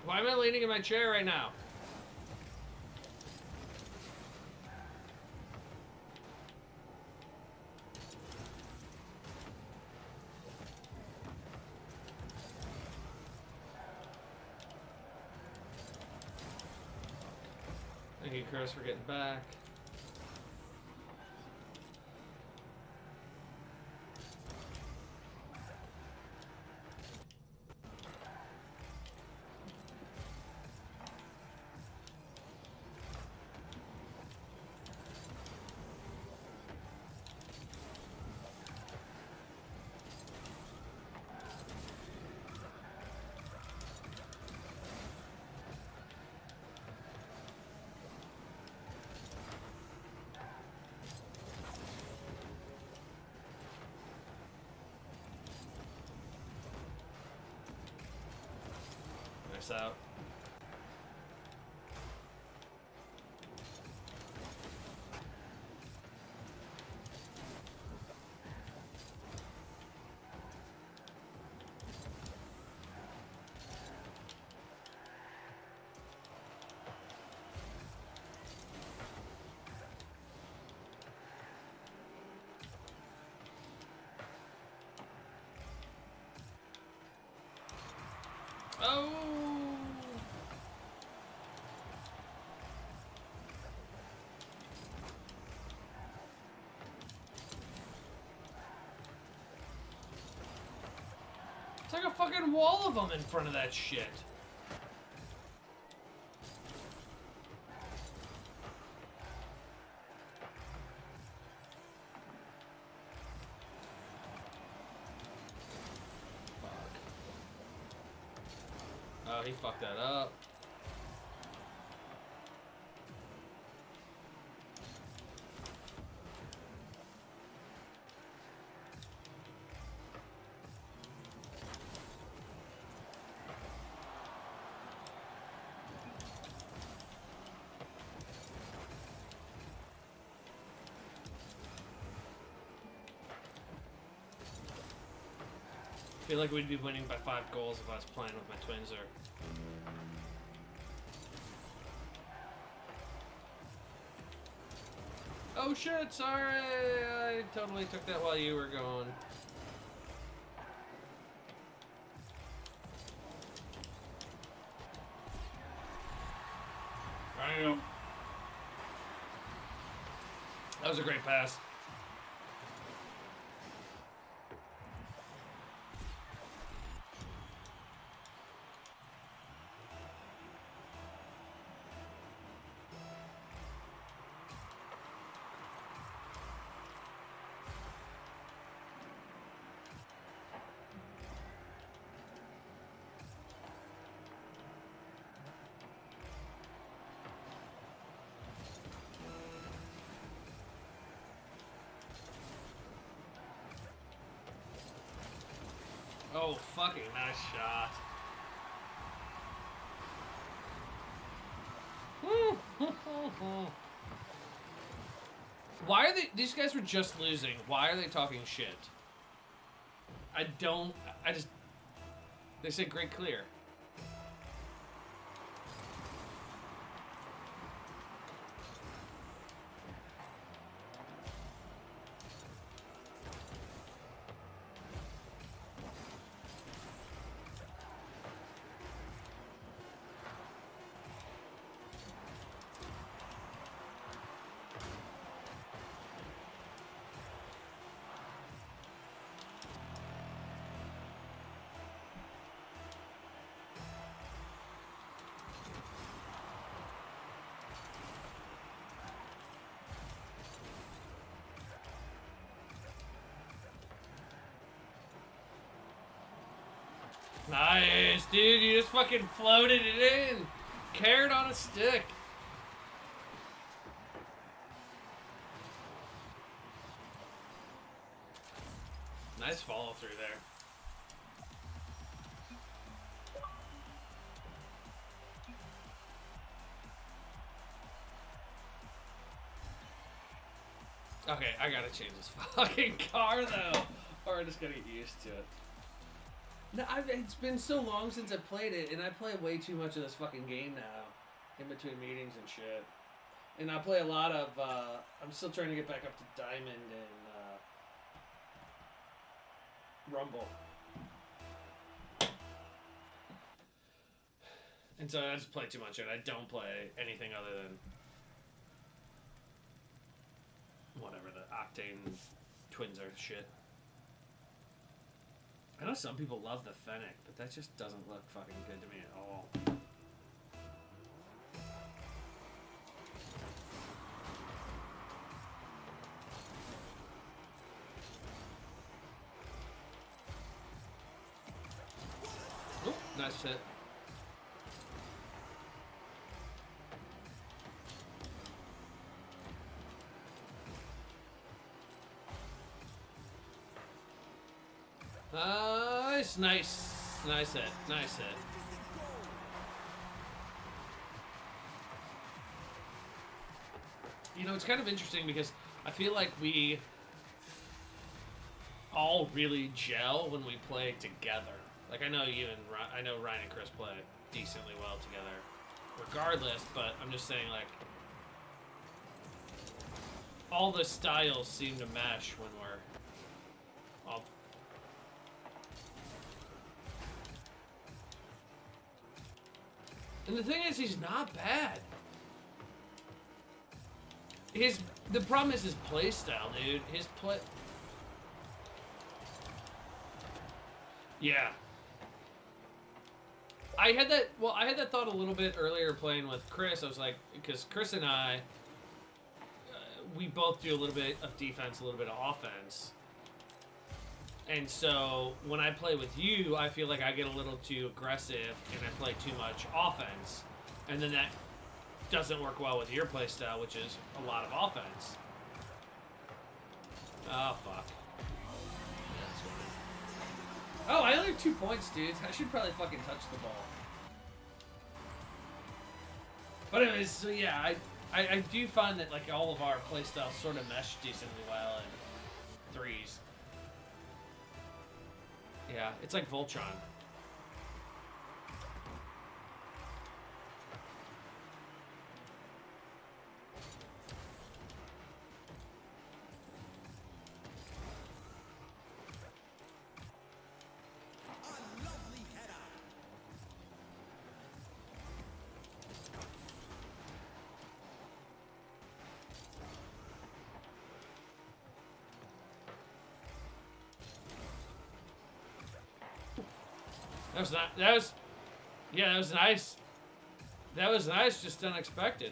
Why am I leaning in my chair right now? Thank you, Chris, for getting back. Out. Oh! It's like a fucking wall of them in front of that shit. Oh, he fucked that up. I feel like we'd be winning by 5 goals if I was playing with my twinser. Oh shit, sorry! I totally took that while you were going. Damn. That was a great pass. Oh, fucking nice shot. Why are they... These guys were just losing. Why are they talking shit? I just... They said great clear. Nice, dude. You just fucking floated it in. Carrot on a stick. Nice follow through there. Okay, I gotta change this fucking car though, or I'm just gonna get used to it. No, it's been so long since I played it, and I play way too much of this fucking game now, in between meetings and shit. And I play a lot of, I'm still trying to get back up to Diamond and, Rumble. And so I just play too much of it. I don't play anything other than whatever, the Octane Twinser shit. I know some people love the Fennec, but that just doesn't look fucking good to me at all. Ooh, nice hit. Nice hit. Nice hit. You know, it's kind of interesting because I feel like we all really gel when we play together. Like, I know you and I know Ryan and Chris play decently well together regardless, but I'm just saying, like, all the styles seem to mesh when we're all... And the thing is, he's not bad. The problem is his play style, dude. His play... Yeah. I had that thought a little bit earlier playing with Chris. I was like, because Chris and I, we both do a little bit of defense, a little bit of offense. And so when I play with you, I feel like I get a little too aggressive and I play too much offense. And then that doesn't work well with your play style, which is a lot of offense. Oh, fuck. Oh, I only have 2 points, dude. I should probably fucking touch the ball. But anyways, so yeah, I do find that, like, all of our playstyles sort of mesh decently well in threes. Yeah, it's like Voltron. That was not. That was. Yeah, that was nice. That was nice, just unexpected.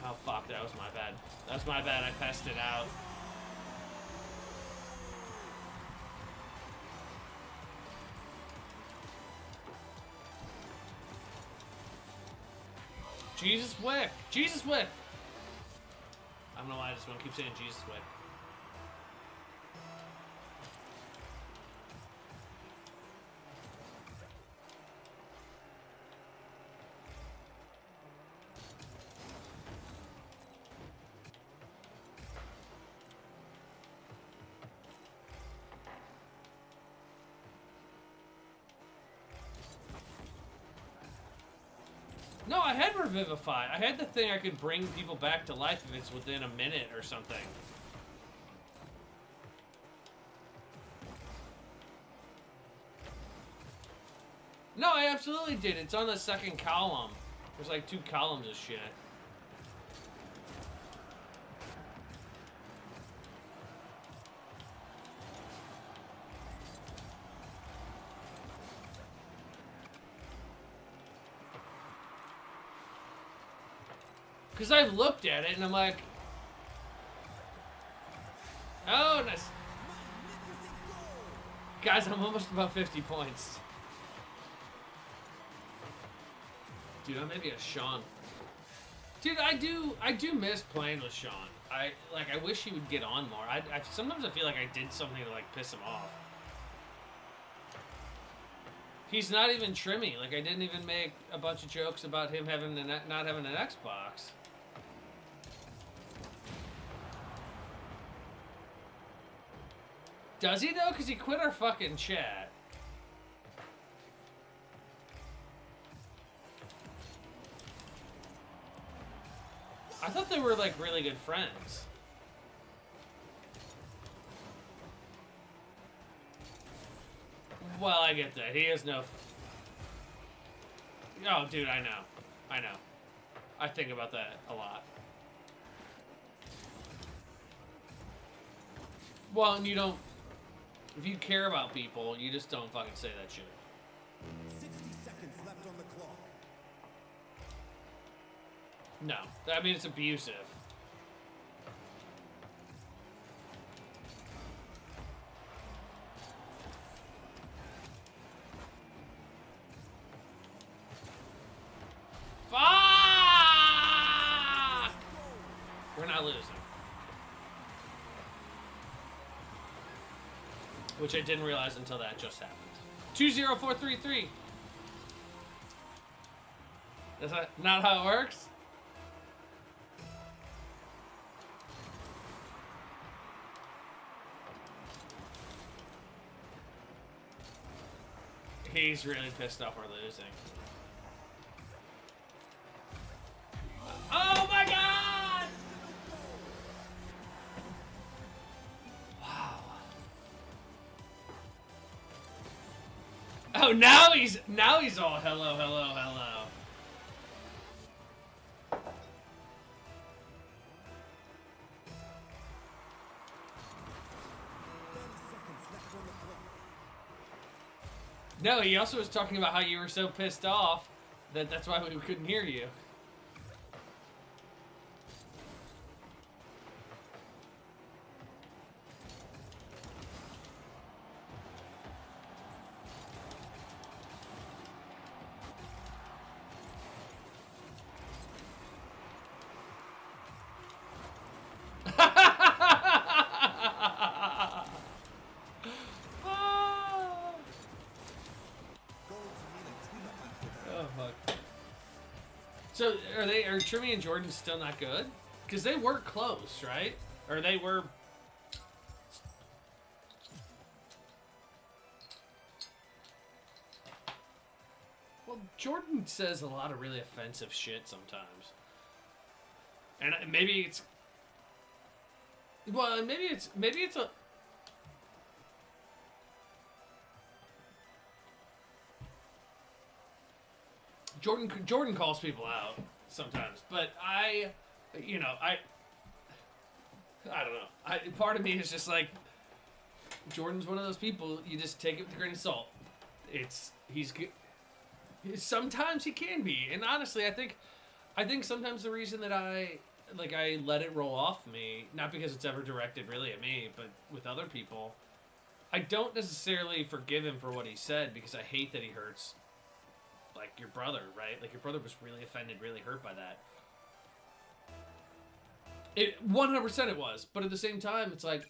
Oh fuck, that was my bad. That was my bad, I passed it out. Jesus Wick! Jesus Wick! I don't know why I just want to keep saying Jesus Wick. No, I had Revivify. I had the thing I could bring people back to life if it's within a minute or something. No, I absolutely did. It's on the second column. There's like 2 columns of shit. Because I've looked at it and I'm like, oh, nice. Guys, I'm almost about 50 points. Dude, I'm maybe a Sean. Dude, I do miss playing with Sean. I wish he would get on more. Sometimes I feel like I did something to like piss him off. He's not even trimmy. Like, I didn't even make a bunch of jokes about him having not having an Xbox. Does he, though? Because he quit our fucking chat. I thought they were, like, really good friends. Well, I get that. He has no... Oh, dude, I know. I know. I think about that a lot. Well, and you don't... If you care about people, you just don't fucking say that shit. 60 seconds left on the clock. No. I mean, it's abusive. Fuck! We're not losing. Which I didn't realize until that just happened. 20433. That's not how it works? He's really pissed off we're losing. Oh my god! Wow. Oh, now he's all hello, hello, hello. No, he also was talking about how you were so pissed off that's why we couldn't hear you. So are Trimmy and Jordan still not good? Because they were close, right? Or they were. Well, Jordan says a lot of really offensive shit sometimes, and maybe it's. Well, maybe it's a. Jordan calls people out sometimes, but I don't know. Part of me is just like, Jordan's one of those people you just take it with a grain of salt. He's good. Sometimes he can be, and honestly, I think sometimes the reason that I let it roll off me, not because it's ever directed really at me, but with other people, I don't necessarily forgive him for what he said because I hate that he hurts. Like your brother, right? Like your brother was really offended, really hurt by that. It 100% it was, but at the same time, it's like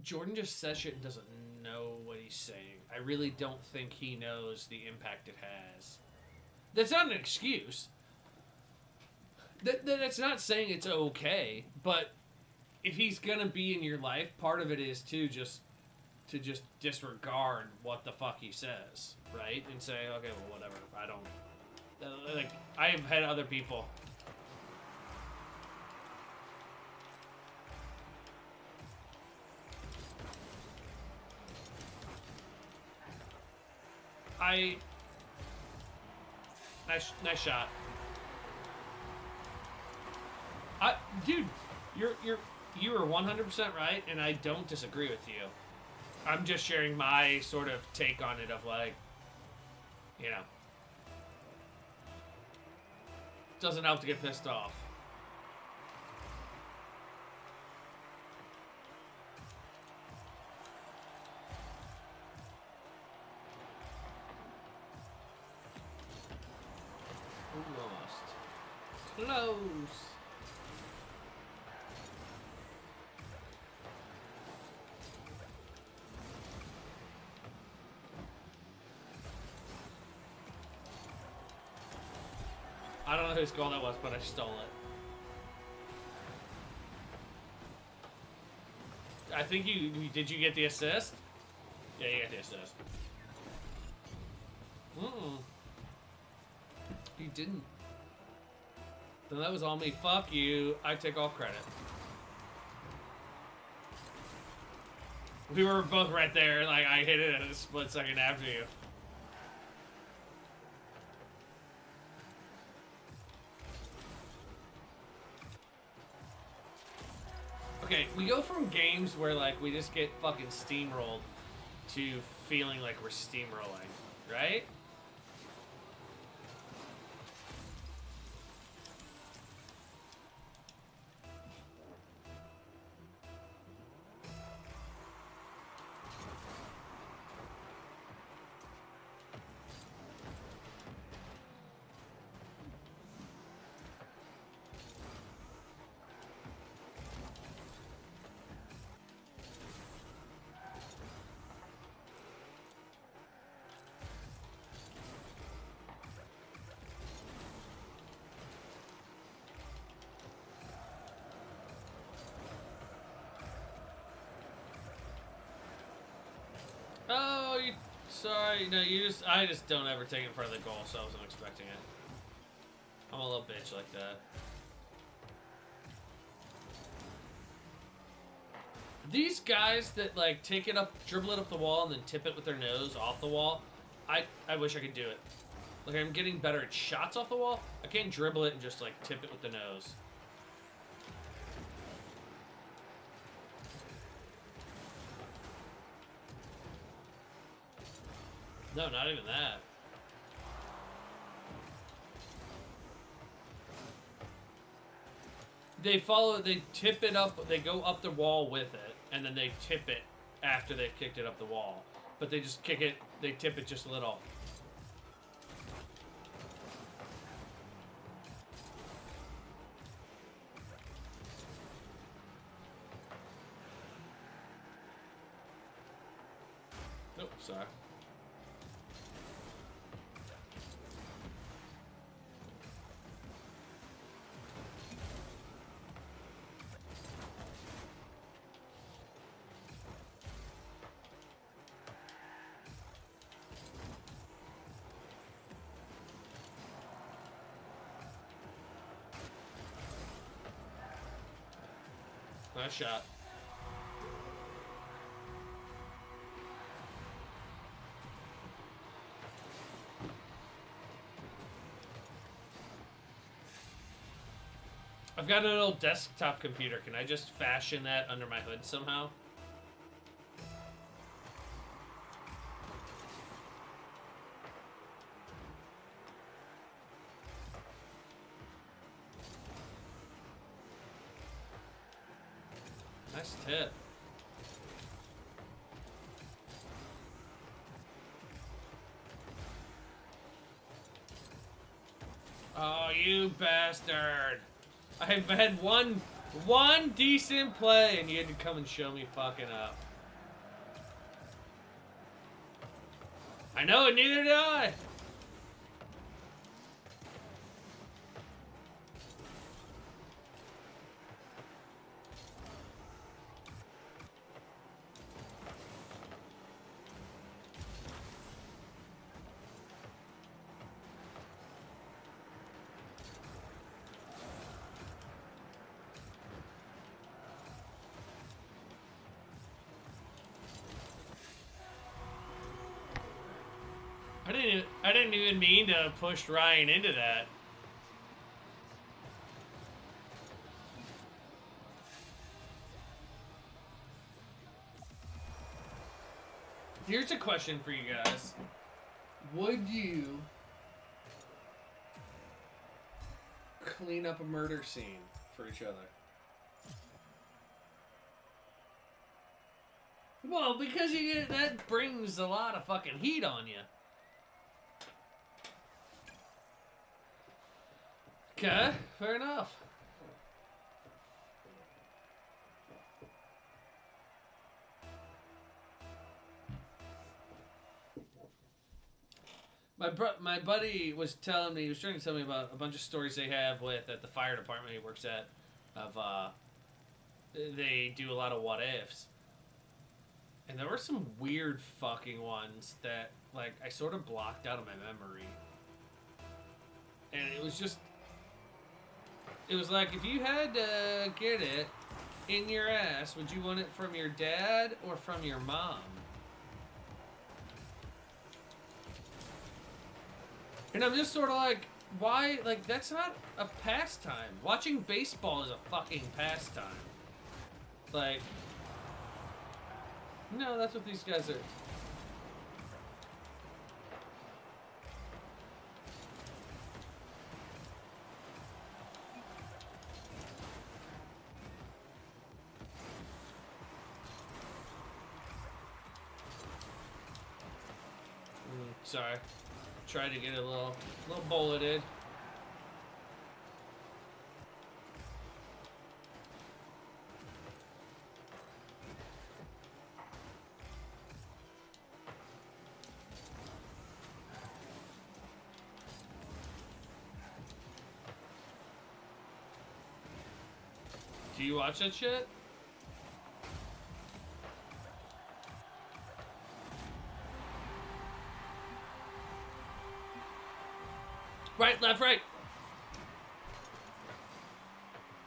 Jordan just says shit and doesn't know what he's saying. I really don't think he knows the impact it has. That's not an excuse. That's not saying it's okay, but if he's gonna be in your life, part of it is to just disregard what the fuck he says, right? And say, okay, well, whatever. I don't... Like, I've had other people... Nice shot. Dude, you are 100% right, and I don't disagree with you. I'm just sharing my sort of take on it of like, doesn't help to get pissed off. Ooh, almost. Close. I don't know whose goal that was, but I stole it. I think did you get the assist? Yeah, you got the assist. You didn't. Then that was all me. Fuck you. I take all credit. We were both right there. Like, I hit it at a split second after you. Okay, we go from games where, like, we just get fucking steamrolled to feeling like we're steamrolling, right? Oh, sorry. No, I just don't ever take it in front of the goal, so I wasn't expecting it. I'm a little bitch like that. These guys that, like, take it up, dribble it up the wall, and then tip it with their nose off the wall, I wish I could do it. Like, I'm getting better at shots off the wall. I can't dribble it and just, like, tip it with the nose. No, not even that. They tip it up, they go up the wall with it, and then they tip it after they've kicked it up the wall. But they just kick it, they tip it just a little. Oh, sorry. Nice shot. I've got an old desktop computer. Can I just fashion that under my hood somehow? Nice tip. Oh, you bastard. I've had one decent play and you had to come and show me fucking up. I know, and neither did I. I didn't even mean to push Ryan into that. Here's a question for you guys. Would you clean up a murder scene for each other? Well, because that brings a lot of fucking heat on you. Okay, fair enough. My buddy was telling me, he was trying to tell me about a bunch of stories they have with at the fire department he works at, of they do a lot of what ifs. And there were some weird fucking ones that, like, I sort of blocked out of my memory. And it was just, it was like, if you had to get it in your ass, would you want it from your dad or from your mom? And I'm just sort of like, why? Like, that's not a pastime. Watching baseball is a fucking pastime. Like, no, that's what these guys are. Sorry. Tried to get a little bulleted. Do you watch that shit? Right, left, right.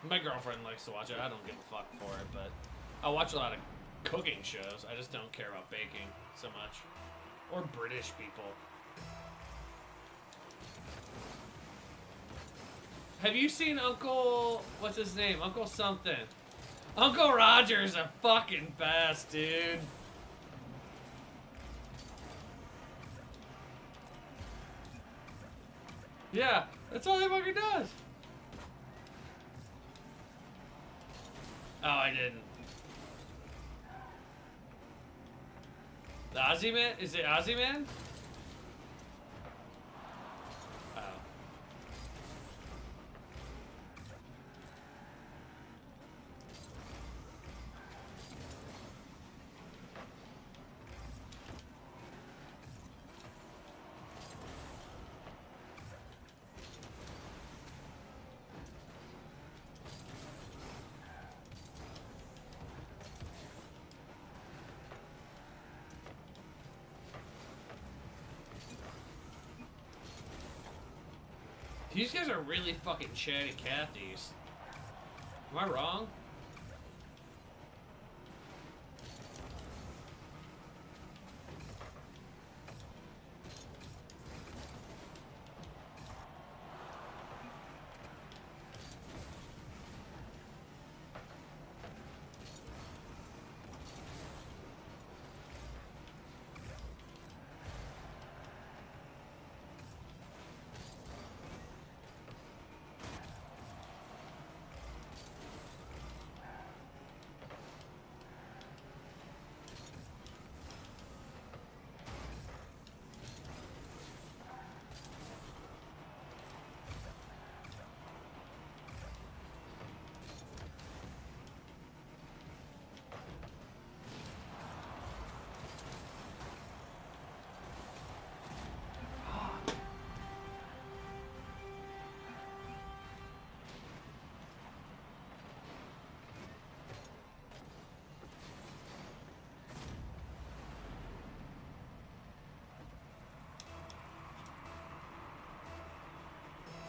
My girlfriend likes to watch it. I don't give a fuck for it, but I watch a lot of cooking shows. I just don't care about baking so much. Or British people. Have you seen Uncle... what's his name? Uncle something. Uncle Roger's a fucking best, dude. Yeah, that's all he fucking does. Oh, I didn't. The Ozzy Man? Is it Ozzy Man? Oh. These guys are really fucking chatty Cathys. Am I wrong?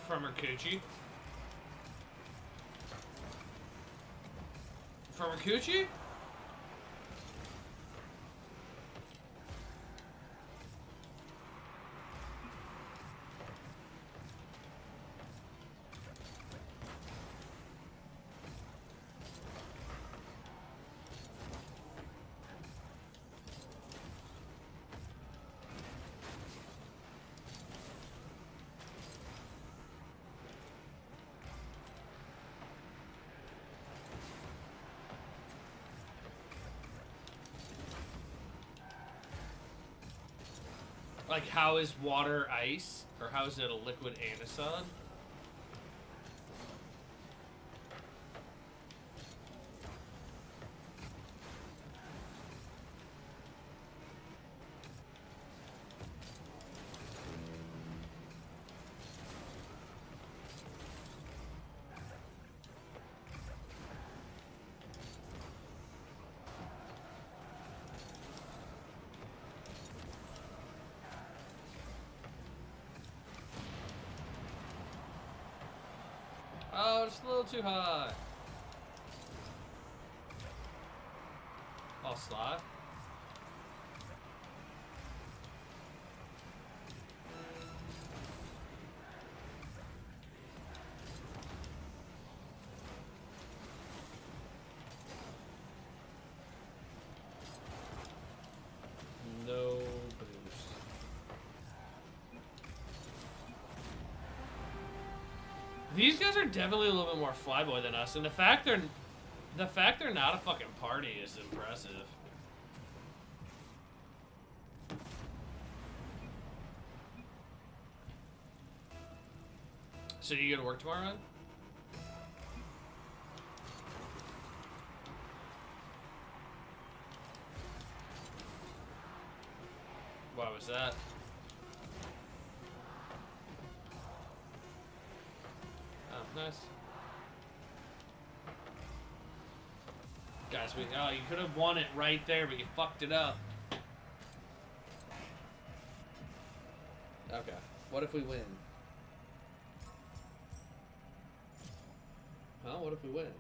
From her coochie? From her coochie? Like, how is water ice? Or how is it a liquid and a solid? Oh, it's a little too high. Oh, slide. No boost. These guys are definitely a little bit more flyboy than us, and the fact they're not a fucking party is impressive. So you go to work tomorrow, man? Why was that? Oh, nice. Guys, oh, you could have won it right there, but you fucked it up. Okay. What if we win? Huh? What if we win?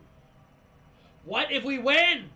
What if we win?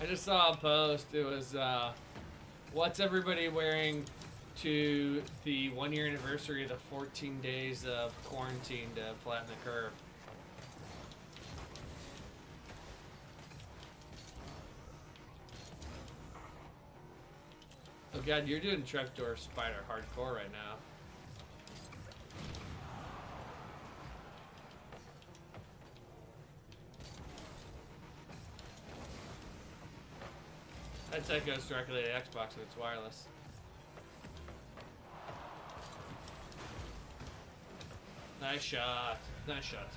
I just saw a post. It was, what's everybody wearing to the 1 year anniversary of the 14 days of quarantine to flatten the curve? Oh god, you're doing Trapdoor Spider hardcore right now. That tech goes directly to Xbox if it's wireless. Nice shot. Nice shot.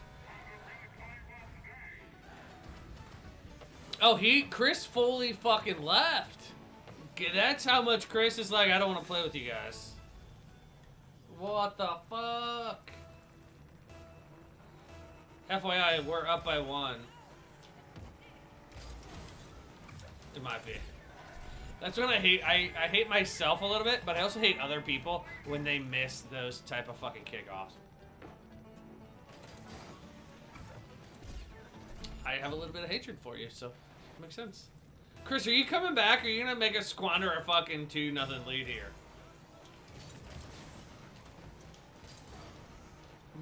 Oh, Chris fully fucking left. That's how much Chris is like, I don't want to play with you guys. What the fuck? FYI, we're up by 1. It might be. That's what I hate. I hate myself a little bit, but I also hate other people when they miss those type of fucking kickoffs. I have a little bit of hatred for you, so it makes sense. Chris, are you coming back, or are you gonna make us squander a fucking 2-0 lead here?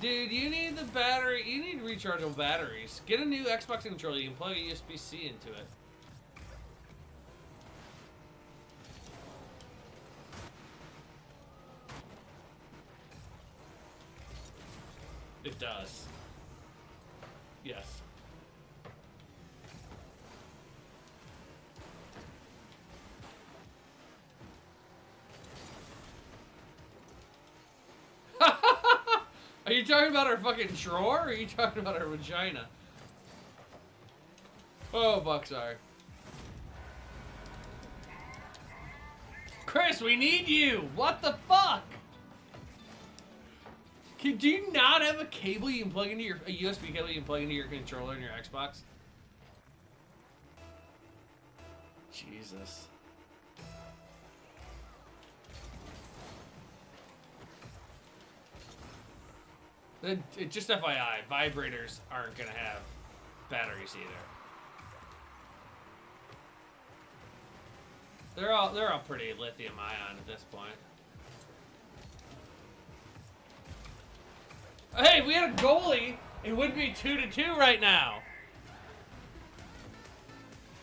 Dude, you need the battery. You need rechargeable batteries. Get a new Xbox controller. You can plug a USB-C into it. does. Yes. Are you talking about our fucking drawer, or are you talking about our vagina? Oh, Bucksar. Chris, we need you! What the fuck? Do you not have a cable you can plug into a USB cable you can plug into your controller in your Xbox? Jesus. Just FYI, vibrators aren't gonna have batteries either. They're all pretty lithium ion at this point. Hey, if we had a goalie, it would be 2-2 right now.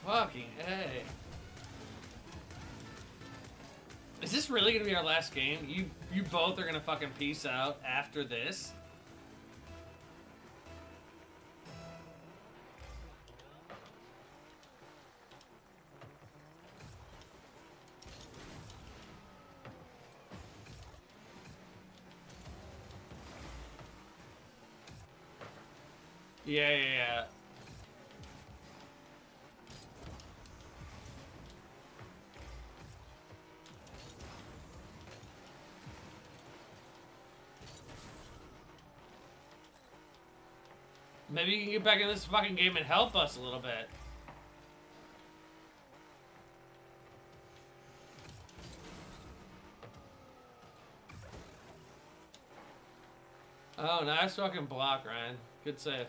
Fucking hey. Is this really gonna be our last game? You both are gonna fucking peace out after this? Yeah. Maybe you can get back in this fucking game and help us a little bit. Oh, nice fucking block, Ryan. Good save.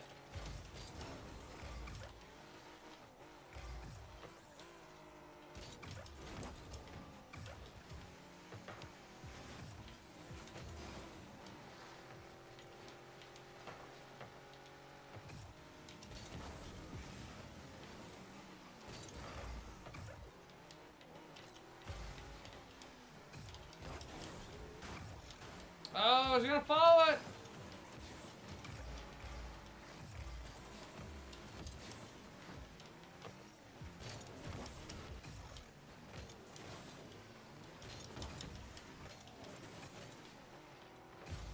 Oh, I was gonna follow it!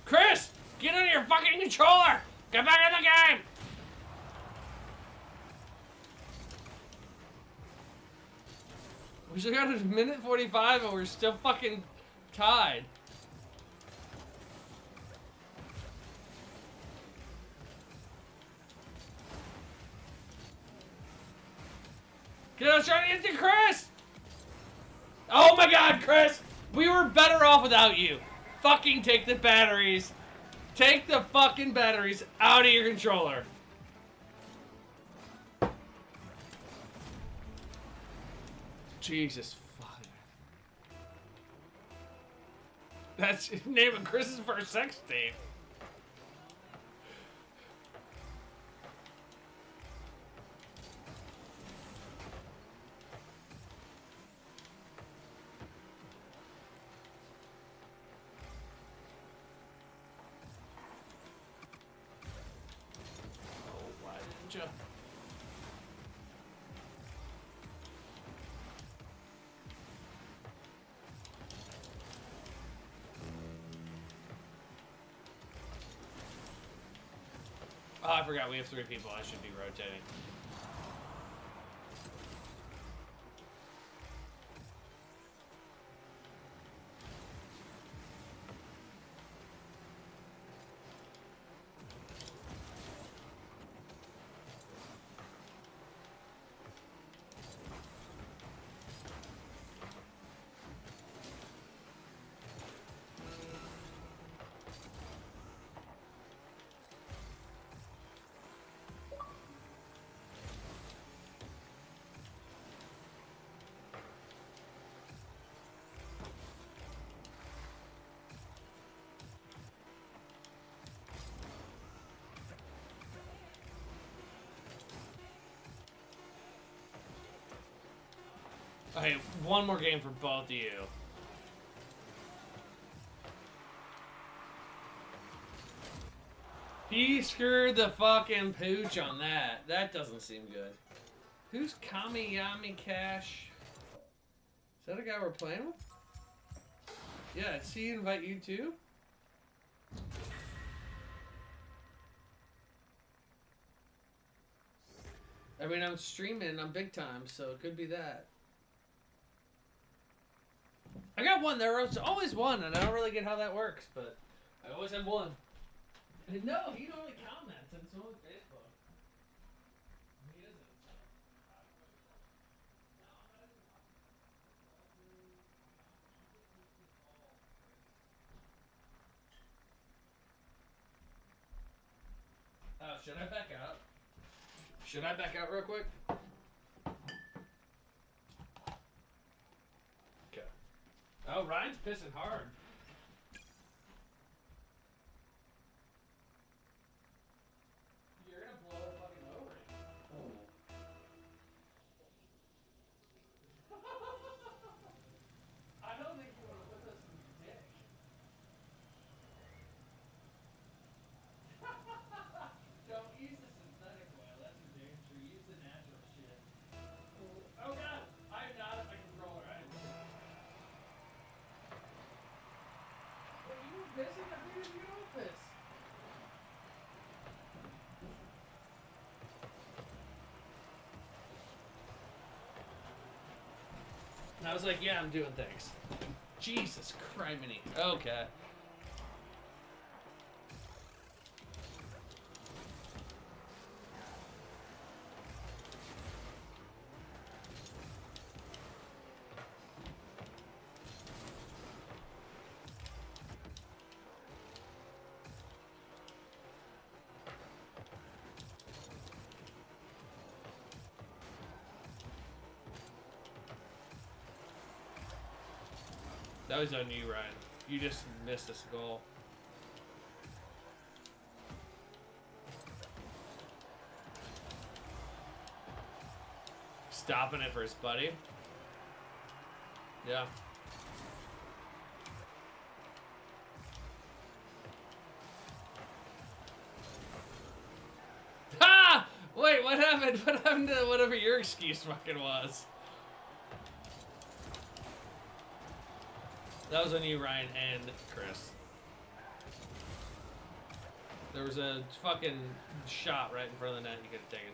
Chris! Get on your fucking controller! Get back in the game! We still got a minute 45 and we're still fucking tied. I was trying to get to Chris! Oh my god, Chris! We were better off without you. Fucking take the batteries. Take the fucking batteries out of your controller. Jesus fuck. That's name of Chris's first sex tape. Oh, I forgot we have 3 people. I should be rotating. Okay, one more game for both of you. He screwed the fucking pooch on that. That doesn't seem good. Who's Kamiyami Cash? Is that a guy we're playing with? Yeah, did he invite you too? I mean, I'm streaming, I'm big time, so it could be that. I got one. There's always one, and I don't really get how that works, but I always have one. And no, he only comments, and it's only Facebook. He isn't. Oh, should I back out? Should I back out real quick? Okay. Oh, Ryan's pissing hard. You're gonna blow a fucking O-ring. I don't think you want to put this in your dick. Don't use the synthetic oil. That's for damn sure. Use the natural shit. Oh god, I'm not at my controller. What, you were pissing? I figured you don't piss. And I was like, yeah, I'm doing things. Jesus criminy. Okay. That was on you, Ryan. You just missed this goal. Stopping it for his buddy. Yeah. Ha! Wait, what happened? What happened to whatever your excuse fucking was? That was on you, Ryan, and Chris. There was a fucking shot right in front of the net you could have taken.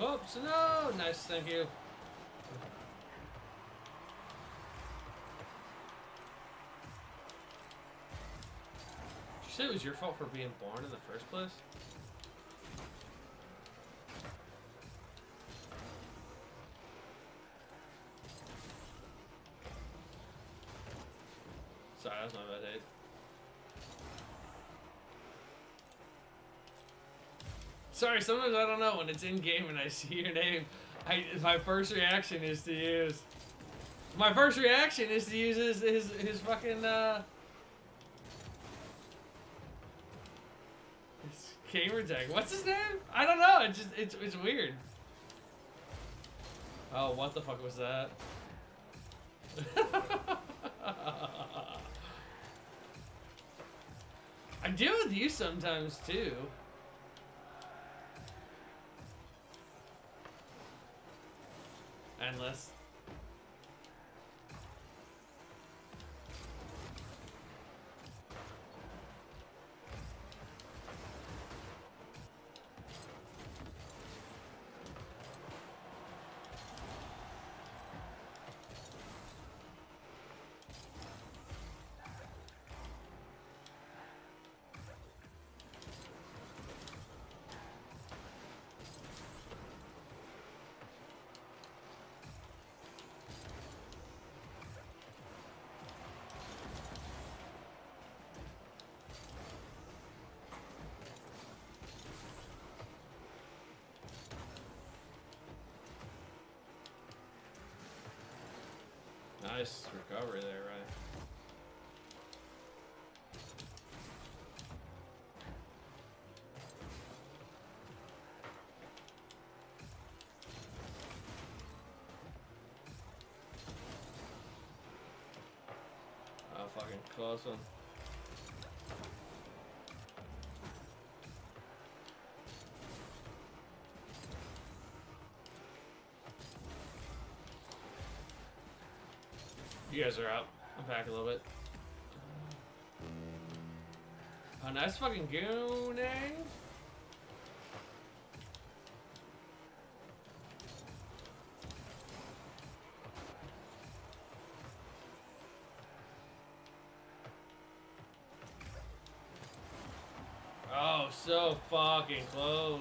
Oops, no! Nice, thank you. Did you say it was your fault for being born in the first place? Sorry, that was my bad, Dave. Sorry, sometimes I don't know when it's in game and I see your name. My first reaction is to use. My first reaction is to use his fucking his gamer tag. What's his name? I don't know. It's weird. Oh, what the fuck was that? I deal with you sometimes too. Endless. Nice recovery there, right? close one. You guys are out. I'm back a little bit. Oh, nice fucking gooning. Oh, so fucking close.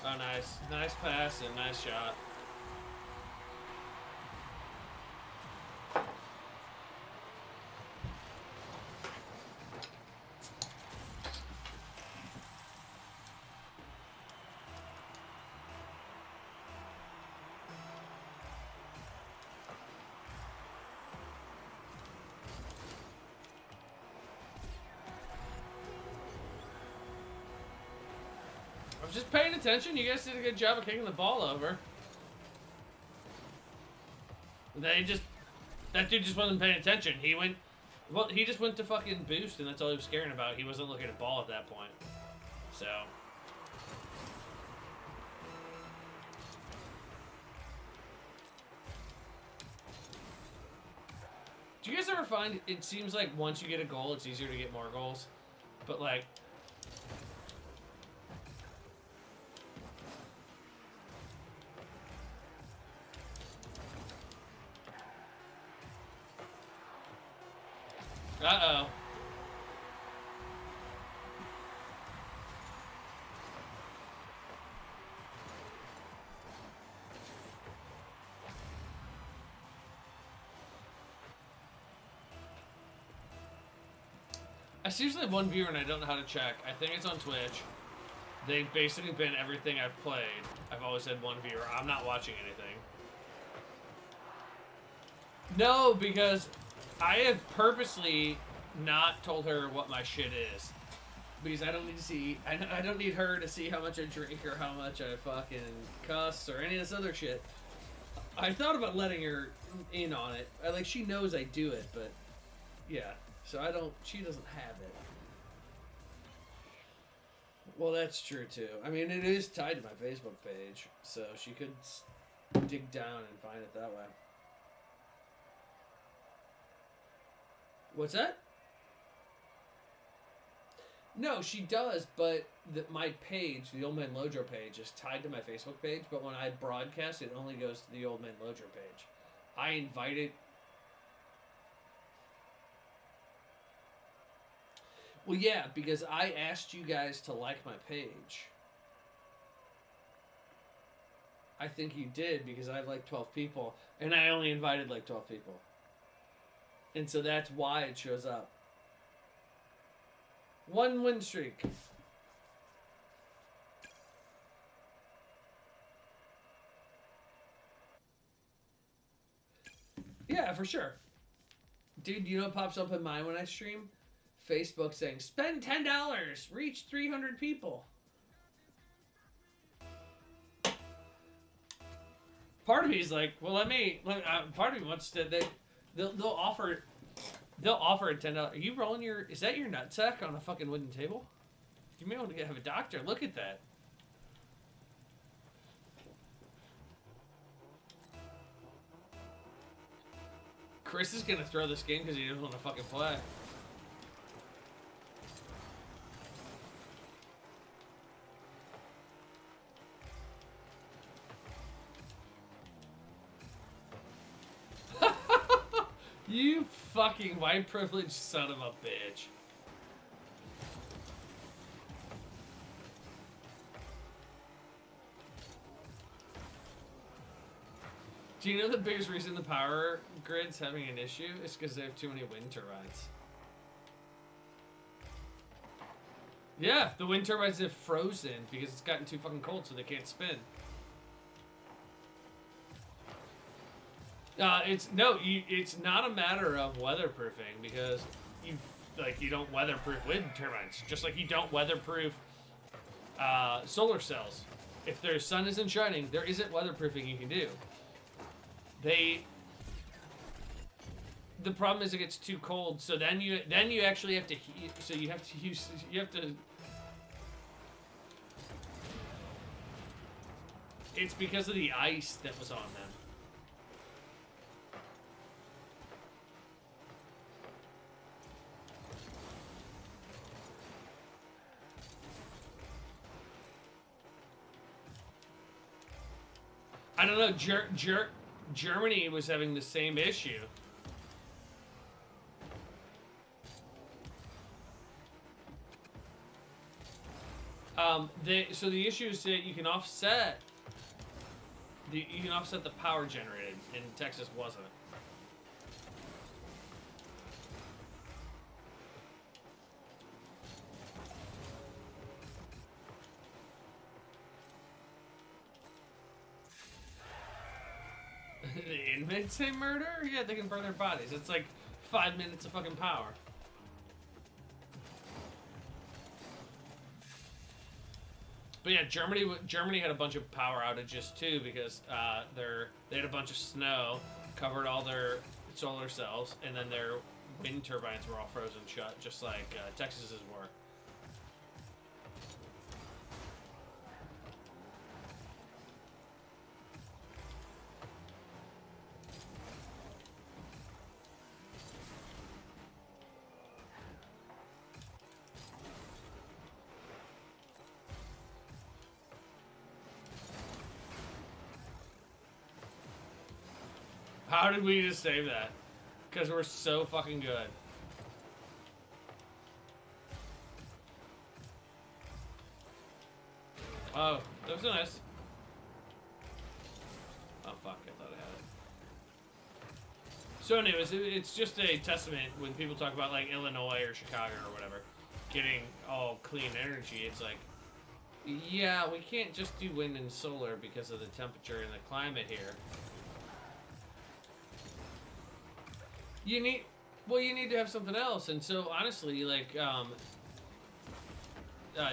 Oh, nice. Nice pass and nice shot. I was just paying attention. You guys did a good job of kicking the ball over. That dude just wasn't paying attention. He just went to fucking boost, and that's all he was caring about. He wasn't looking at ball at that point. So. Do you guys ever find it seems like once you get a goal, it's easier to get more goals? But like, uh-oh. I seriously have one viewer and I don't know how to check. I think it's on Twitch. They've basically been everything I've played. I've always had one viewer. I'm not watching anything. No, because I have purposely not told her what my shit is. Because I don't need to see... I don't need her to see how much I drink or how much I fucking cuss or any of this other shit. I thought about letting her in on it. She knows I do it, but... Yeah. So she doesn't have it. Well, that's true too. I mean, it is tied to my Facebook page, so she could dig down and find it that way. What's that? No, she does, but my page, the Old Man Lojo page, is tied to my Facebook page, but when I broadcast, it only goes to the Old Man Lojo page. I invited... Well, yeah, because I asked you guys to like my page. I think you did, because I have 12 people, and I only invited 12 people. And so that's why it shows up. 1 win streak. Yeah, for sure. Dude, you know what pops up in mine when I stream? Facebook saying, spend $10, reach 300 people. Part of me is like, well, part of me wants to, they'll offer a $10. Are you rolling is that your nutsack on a fucking wooden table? You may want to have a doctor look at that. Chris is gonna throw this game because he doesn't want to fucking play. You fucking white privileged son of a bitch. Do you know the biggest reason the power grid's having an issue is because they have too many wind turbines? Yeah, the wind turbines have frozen because it's gotten too fucking cold, so they can't spin. It's not a matter of weatherproofing because you don't weatherproof wind turbines, just like you don't weatherproof solar cells. If their sun isn't shining, there isn't weatherproofing you can do. the problem is it gets too cold, so then you actually have to heat. So you have to. It's because of the ice that was on them. I don't know. Germany was having the same issue. So the issue is that you can offset the power generated, and Texas wasn't. The inmates say murder? Yeah, they can burn their bodies. It's like 5 minutes of fucking power. But yeah, Germany had a bunch of power outages too because they had a bunch of snow, covered all their solar cells, and then their wind turbines were all frozen shut, just like Texas's were. How did we just save that? Because we're so fucking good. Oh, that was nice. Oh fuck, I thought I had it. So anyways, it's just a testament when people talk about like Illinois or Chicago or whatever getting all clean energy. It's like, yeah, we can't just do wind and solar because of the temperature and the climate here. You need to have something else, and so honestly, like,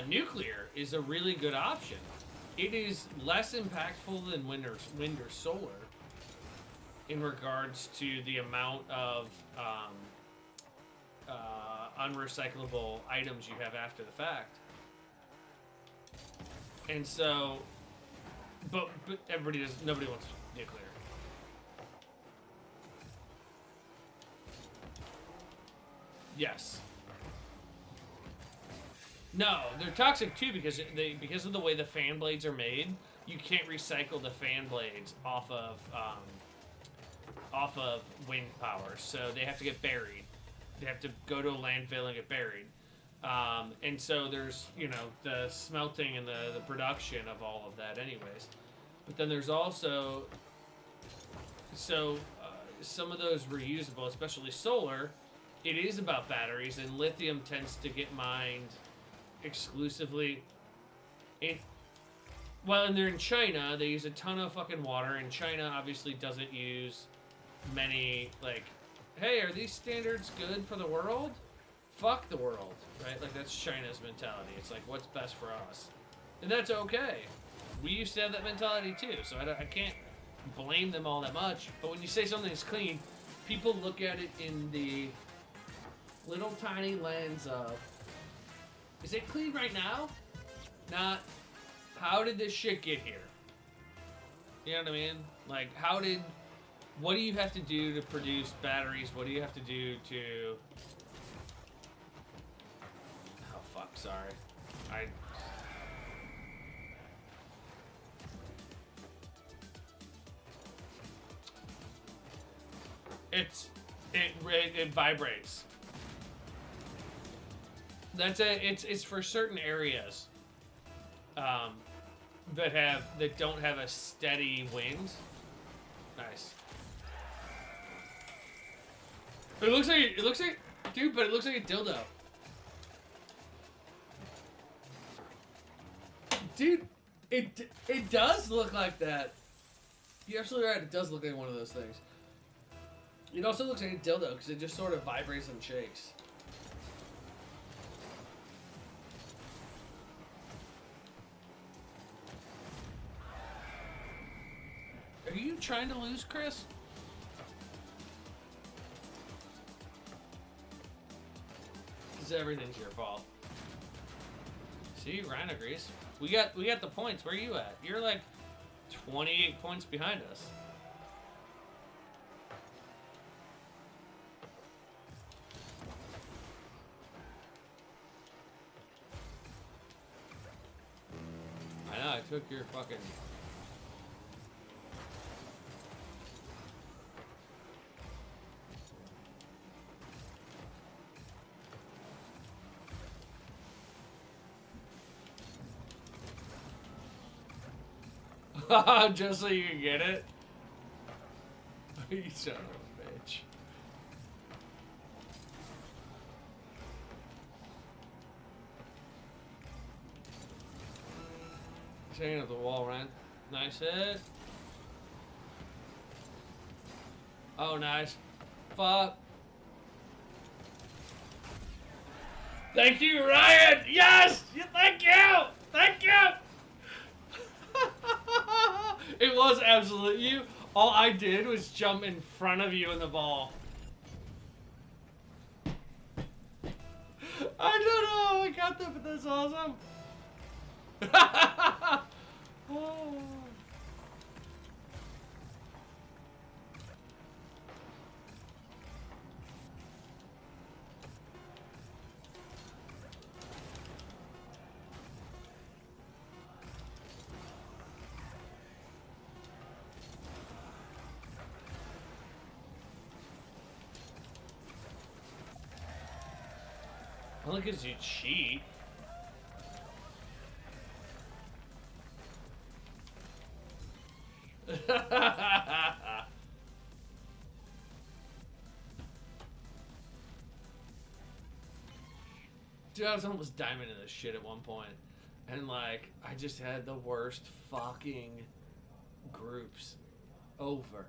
nuclear is a really good option. It is less impactful than wind or solar in regards to the amount of unrecyclable items you have after the fact. And so, but nobody wants nuclear. Yes. No, they're toxic too because of the way the fan blades are made. You can't recycle the fan blades off of wind power, so they have to get buried. They have to go to a landfill and get buried. And so there's the smelting and the production of all of that, anyways. But then there's also some of those reusable, especially solar. It is about batteries, and lithium tends to get mined exclusively and they're in China. They use a ton of fucking water, and China obviously doesn't use many, like, hey, are these standards good for the world? Fuck the world, right? Like, that's China's mentality. It's like, what's best for us? And that's okay. We used to have that mentality too, so I can't blame them all that much. But when you say something's clean, people look at it in the little tiny lens of, is it clean right now? Not, how did this shit get here? You know what I mean? Like, what do you have to do to produce batteries? What do you have to do to... Oh, fuck, sorry. It vibrates. It's for certain areas that don't have a steady wind. Nice. It looks like dude, but it looks like a dildo. Dude, it does look like that. You're absolutely right. It does look like one of those things. It also looks like a dildo because it just sort of vibrates and shakes. Are you trying to lose, Chris? everything's your fault. See, Ryan agrees. We got the points. Where are you at? You're like 28 points behind us. I know, I took your fucking... Just so you can get it? You son of a bitch. He's hanging up the wall, Ryan. Nice hit. Oh, nice. Fuck. Thank you, Ryan! Yes! Thank you! Thank you! It was absolutely you. All I did was jump in front of you in the ball. I don't know how I got that, but that's awesome. Oh. Only because you cheat. Dude, I was almost diamond in this shit at one point. And like, I just had the worst fucking groups over.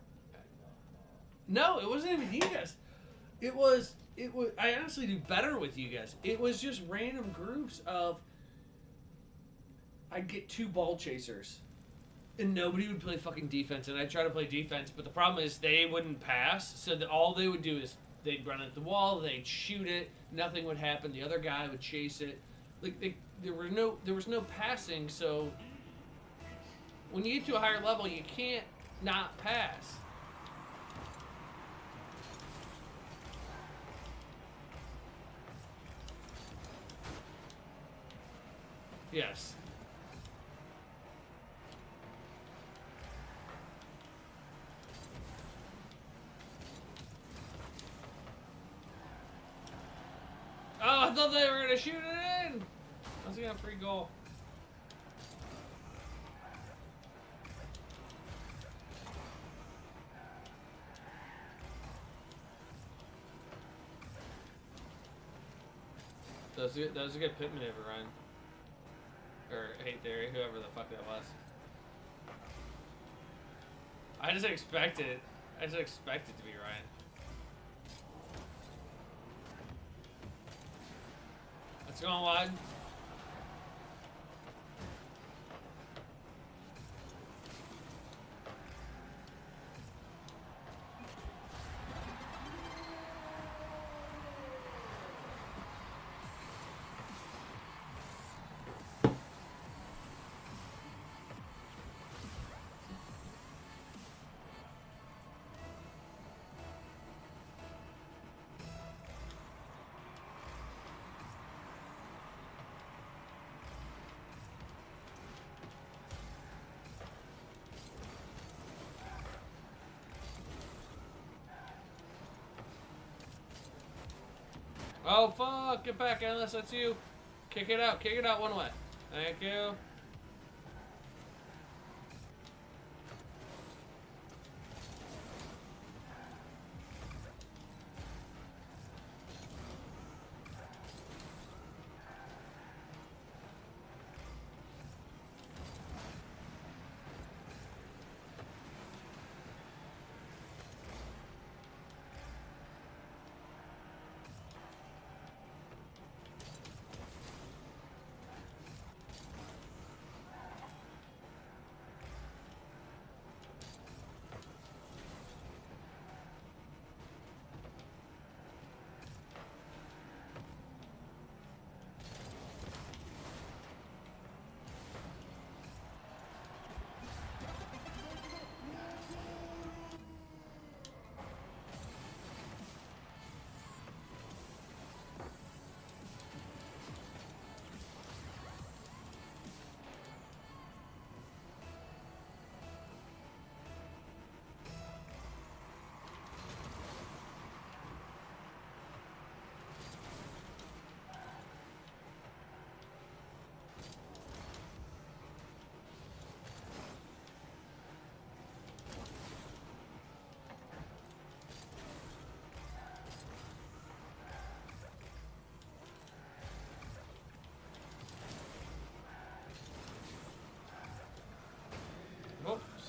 No, it wasn't even you guys. It was, I honestly do better with you guys. It was just random groups of, I'd get 2 ball chasers. And nobody would play fucking defense, and I'd try to play defense, but the problem is they wouldn't pass, so that all they would do is they'd run at the wall, they'd shoot it, nothing would happen, the other guy would chase it. Like, there was no passing, so when you get to a higher level, you can't not pass. Yes. Oh, I thought they were gonna shoot it in. I was gonna free goal. That was a good pit maneuver, Ryan. Or Hate Theory, whoever the fuck that was. I just expected it to be Ryan. Let's go on wide. Oh fuck! Get back, Alice. That's you. Kick it out. Kick it out one way. Thank you.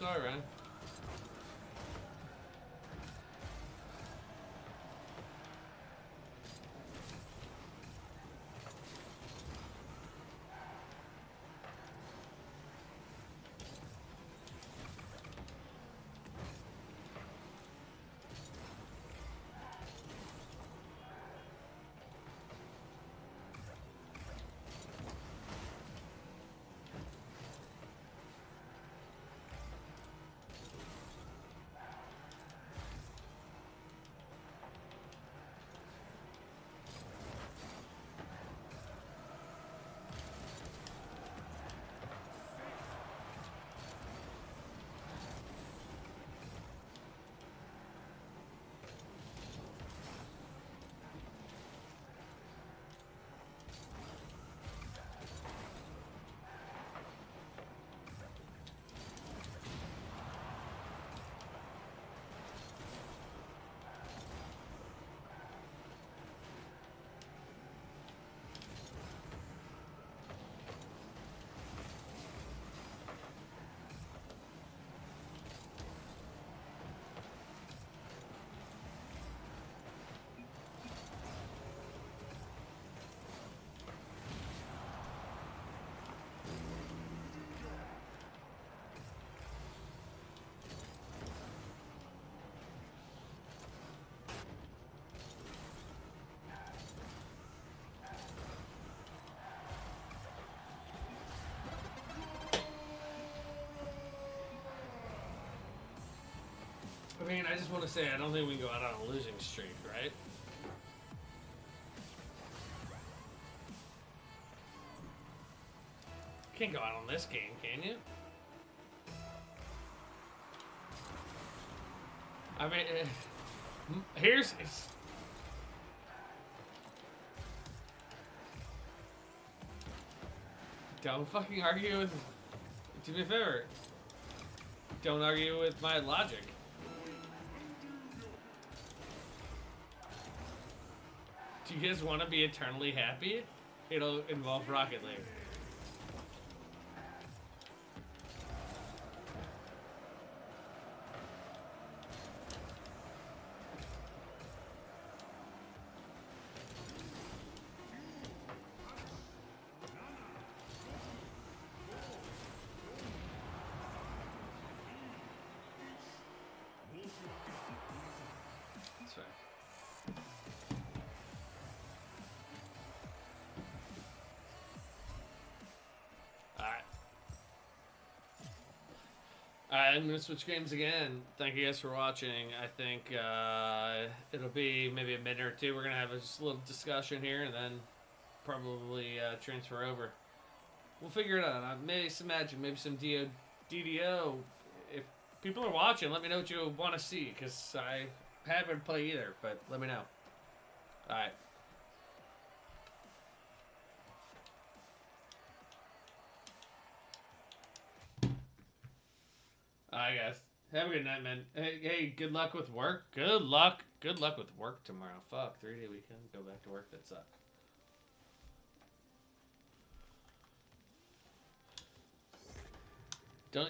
Sorry, Ryan. I mean, I just want to say I don't think we can go out on a losing streak, right? Can't go out on this game, can you? I mean, here's... Don't fucking argue with... Do me a favor. Don't argue with my logic. Do you guys want to be eternally happy? It'll involve Rocket League. That's right. I'm going to switch games again. Thank you guys for watching. I think it'll be maybe a minute or two. We're going to have just a little discussion here and then probably transfer over. We'll figure it out. Maybe some Magic, maybe some DDO. If people are watching, let me know what you want to see, because I haven't played either, but let me know. Alright. Alright, guys. Have a good night, man. Hey, good luck with work. Good luck with work tomorrow. Fuck, 3-day weekend. Go back to work. That sucks.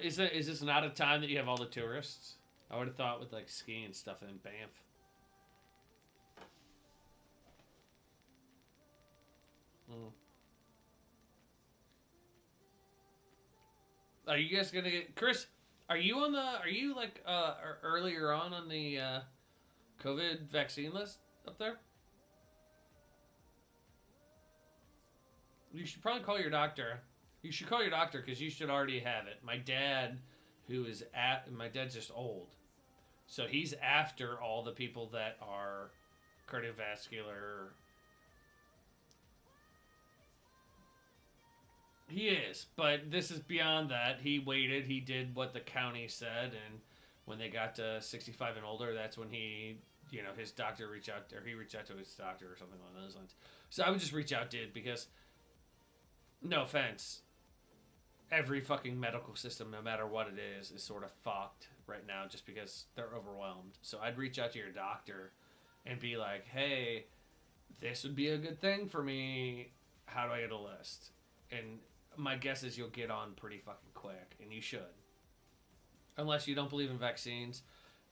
Is this not a time that you have all the tourists? I would have thought with like skiing and stuff in Banff. Are you guys gonna get Chris? Are you on the? Are you like earlier on the COVID vaccine list up there? You should probably call your doctor. You should call your doctor because you should already have it. My dad's just old, so he's after all the people that are cardiovascular. He is, but this is beyond that. He waited. He did what the county said, and when they got to 65 and older, that's when he, his doctor reached out, or he reached out to his doctor or something along those lines. So I would just reach out, dude, because, no offense, every fucking medical system, no matter what it is sort of fucked right now just because they're overwhelmed. So I'd reach out to your doctor and be like, hey, this would be a good thing for me. How do I get a list? And my guess is you'll get on pretty fucking quick, and you should. unless you don't believe in vaccines,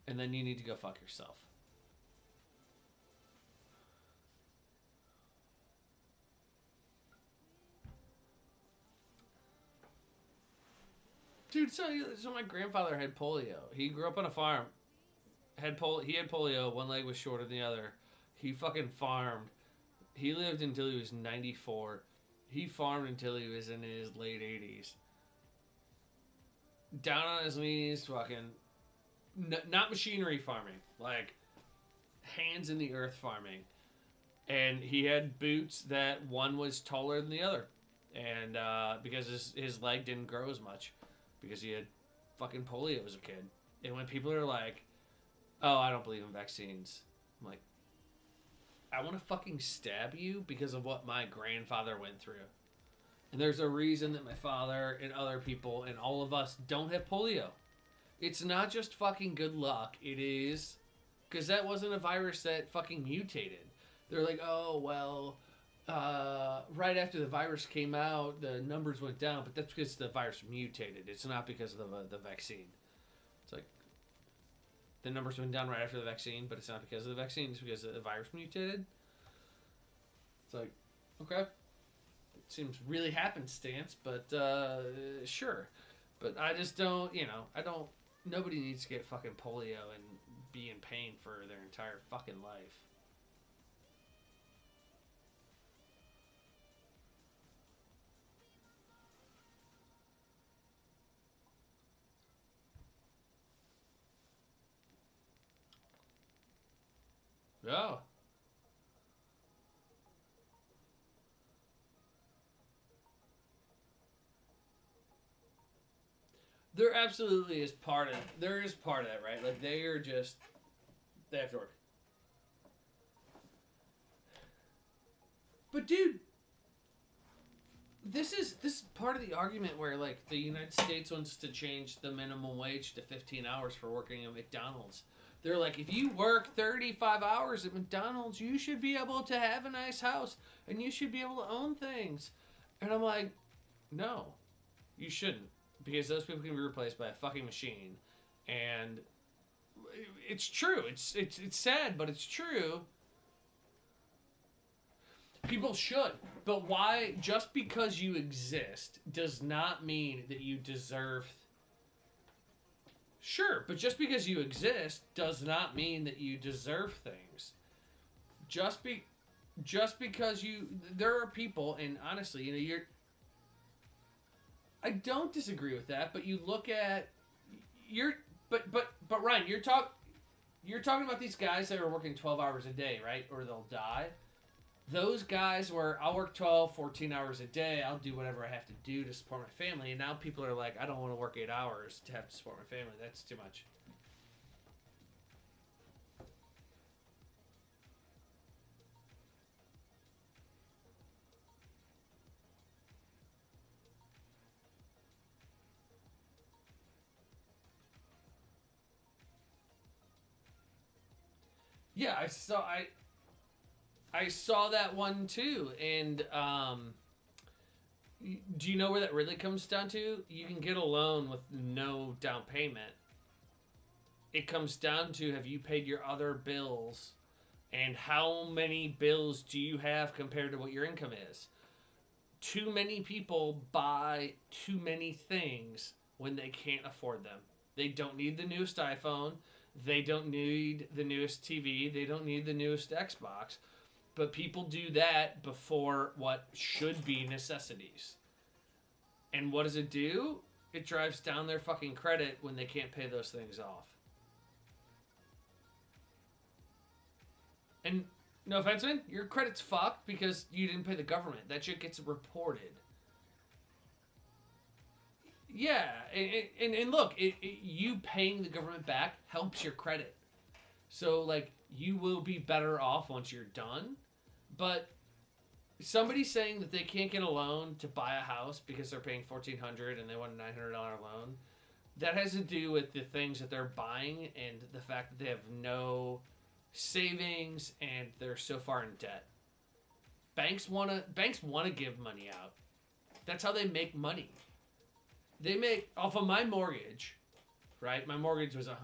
and then you need to go fuck yourself. Dude, so my grandfather had polio. He grew up on a farm. He had polio. One leg was shorter than the other. He fucking farmed. He lived until he was 94. He farmed until he was in his late 80s. Down on his knees, fucking... not machinery farming. Like, hands in the earth farming. And he had boots that one was taller than the other. And because his leg didn't grow as much. Because he had fucking polio as a kid. And when people are like, oh, I don't believe in vaccines. I'm like, I want to fucking stab you because of what my grandfather went through. And there's a reason that my father and other people and all of us don't have polio. It's not just fucking good luck. It is... because that wasn't a virus that fucking mutated. They're like, oh, well... right after the virus came out, the numbers went down, but that's because the virus mutated. It's not because of the vaccine. It's like, the numbers went down right after the vaccine, but it's not because of the vaccine. It's because the virus mutated. It's like, okay. It seems really happenstance, but sure. But I just don't, nobody needs to get fucking polio and be in pain for their entire fucking life. Oh. There absolutely is part of that, right? Like they have to work. But dude, this is part of the argument where like the United States wants to change the minimum wage to 15 hours for working at McDonald's. They're like, if you work 35 hours at McDonald's, you should be able to have a nice house and you should be able to own things. And I'm like, no, you shouldn't. Because those people can be replaced by a fucking machine. And it's true. It's sad, but it's true. People should. But why? Just because you exist does not mean that you deserve... Sure, but just because you exist does not mean that you deserve things. Just because you... There are people, and honestly, you're... I don't disagree with that, but you look at... But Ryan, you're talking about these guys that are working 12 hours a day, right? Or they'll die. Those guys where I'll work 12, 14 hours a day, I'll do whatever I have to do to support my family, and now people are like, I don't want to work 8 hours to have to support my family. That's too much. Yeah, I saw that one too, and do you know where that really comes down to? You can get a loan with no down payment. It comes down to, have you paid your other bills, and how many bills do you have compared to what your income is? Too many people buy too many things when they can't afford them. They don't need the newest iPhone. They don't need the newest TV. They don't need the newest Xbox. But people do that before what should be necessities. And what does it do? It drives down their fucking credit when they can't pay those things off. And no offense, man, your credit's fucked because you didn't pay the government. That shit gets reported. Yeah, and look, you paying the government back helps your credit. So, like, you will be better off once you're done. But somebody saying that they can't get a loan to buy a house because they're paying $1,400 and they want a $900 loan, that has to do with the things that they're buying and the fact that they have no savings and they're so far in debt. Banks wanna give money out. That's how they make money. They make, off of my mortgage, right? My mortgage was $165,000,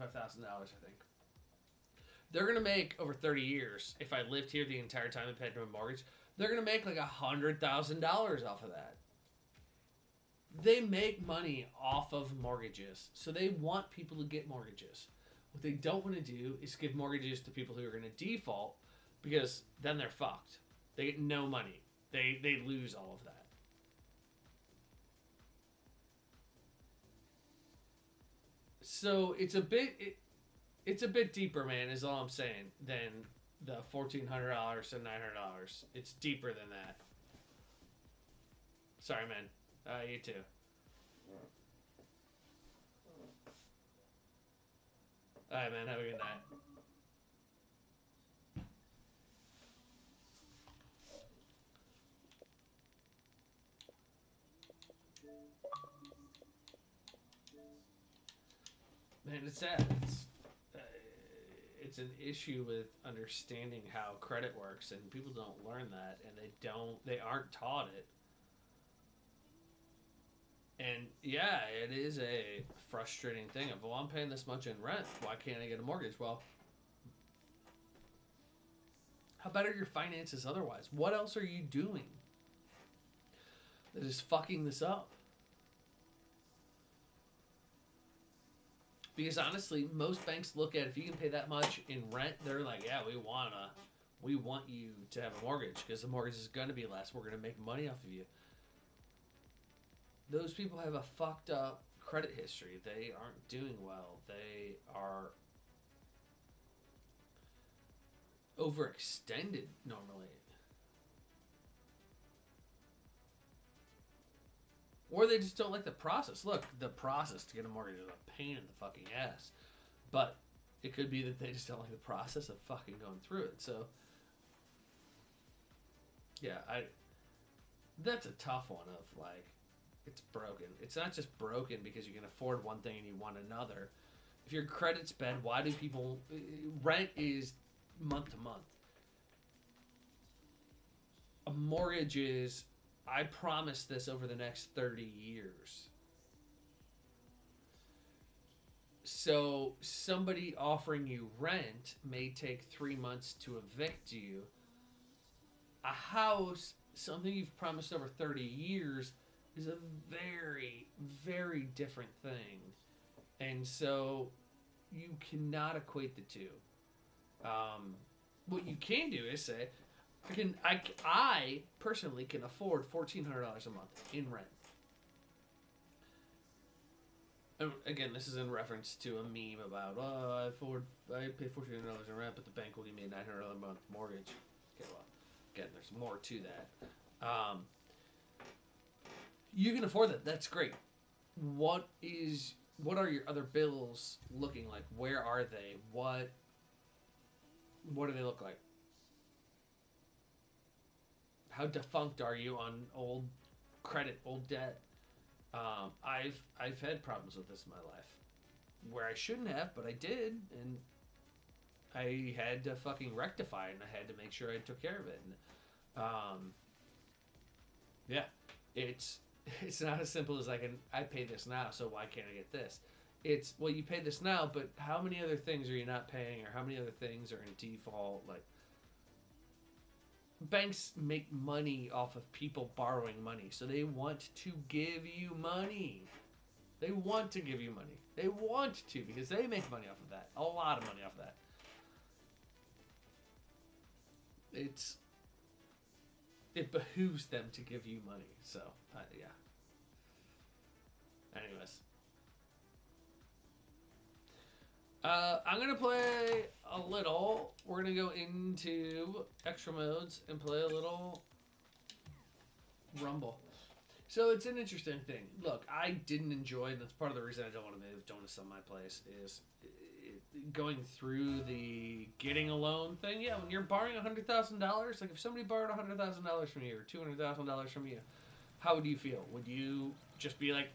I think. They're gonna make over 30 years. If I lived here the entire time and paid my mortgage, they're gonna make like $100,000 off of that. They make money off of mortgages, so they want people to get mortgages. What they don't want to do is give mortgages to people who are going to default, because then they're fucked. They get no money. They lose all of that. So it's a bit deeper, man. Is all I'm saying, than the $1,400 to $900. It's deeper than that. Sorry, man. You too. Alright, man. Have a good night. Man, it's sad. It's an issue with understanding how credit works, and people don't learn that, and they aren't taught it. And yeah, it is a frustrating thing of, well, I'm paying this much in rent. Why can't I get a mortgage? Well, how bad are your finances otherwise? What else are you doing that is fucking this up? Because honestly, most banks look at, if you can pay that much in rent, they're like, yeah, we want you to have a mortgage, because the mortgage is going to be less. We're going to make money off of you. Those people have a fucked up credit history. They aren't doing well. They are overextended normally. Or they just don't like the process. Look, the process to get a mortgage is a pain in the fucking ass. But it could be that they just don't like the process of fucking going through it. So, yeah, that's a tough one of, like, it's broken. It's not just broken because you can afford one thing and you want another. If your credit's bad, why do people... Rent is month to month. A mortgage is, I promise this over the next 30 years. So somebody offering you rent may take 3 months to evict you. A house, something you've promised over 30 years, is a very, very different thing. And so you cannot equate the two. What you can do is say, I personally can afford $1,400 a month in rent. And again, this is in reference to a meme about, I pay $1,400 in rent, but the bank will give me a $900 a month mortgage. Okay, well, again, there's more to that. You can afford that. That's great. What are your other bills looking like? Where are they? What do they look like? How defunct are you on old credit, old debt? I've had problems with this in my life where I shouldn't have, but I did, and I had to fucking rectify it, and I had to make sure I took care of it. And yeah, it's not as simple as I pay this now, so why can't I get this? It's, well, you pay this now, but how many other things are you not paying, or how many other things are in default? Like, banks make money off of people borrowing money, so they want to give you money. They want to give you money. They want to, because they make money off of that. A lot of money off of that. It behooves them to give you money. So, yeah. Anyways. I'm going to play a little. We're going to go into extra modes and play a little Rumble. So it's an interesting thing. Look, I didn't enjoy, and that's part of the reason I don't want to move, don't want to sell my place, is going through the getting a loan thing. Yeah, when you're borrowing $100,000, like if somebody borrowed $100,000 from you or $200,000 from you, how would you feel? Would you just be like,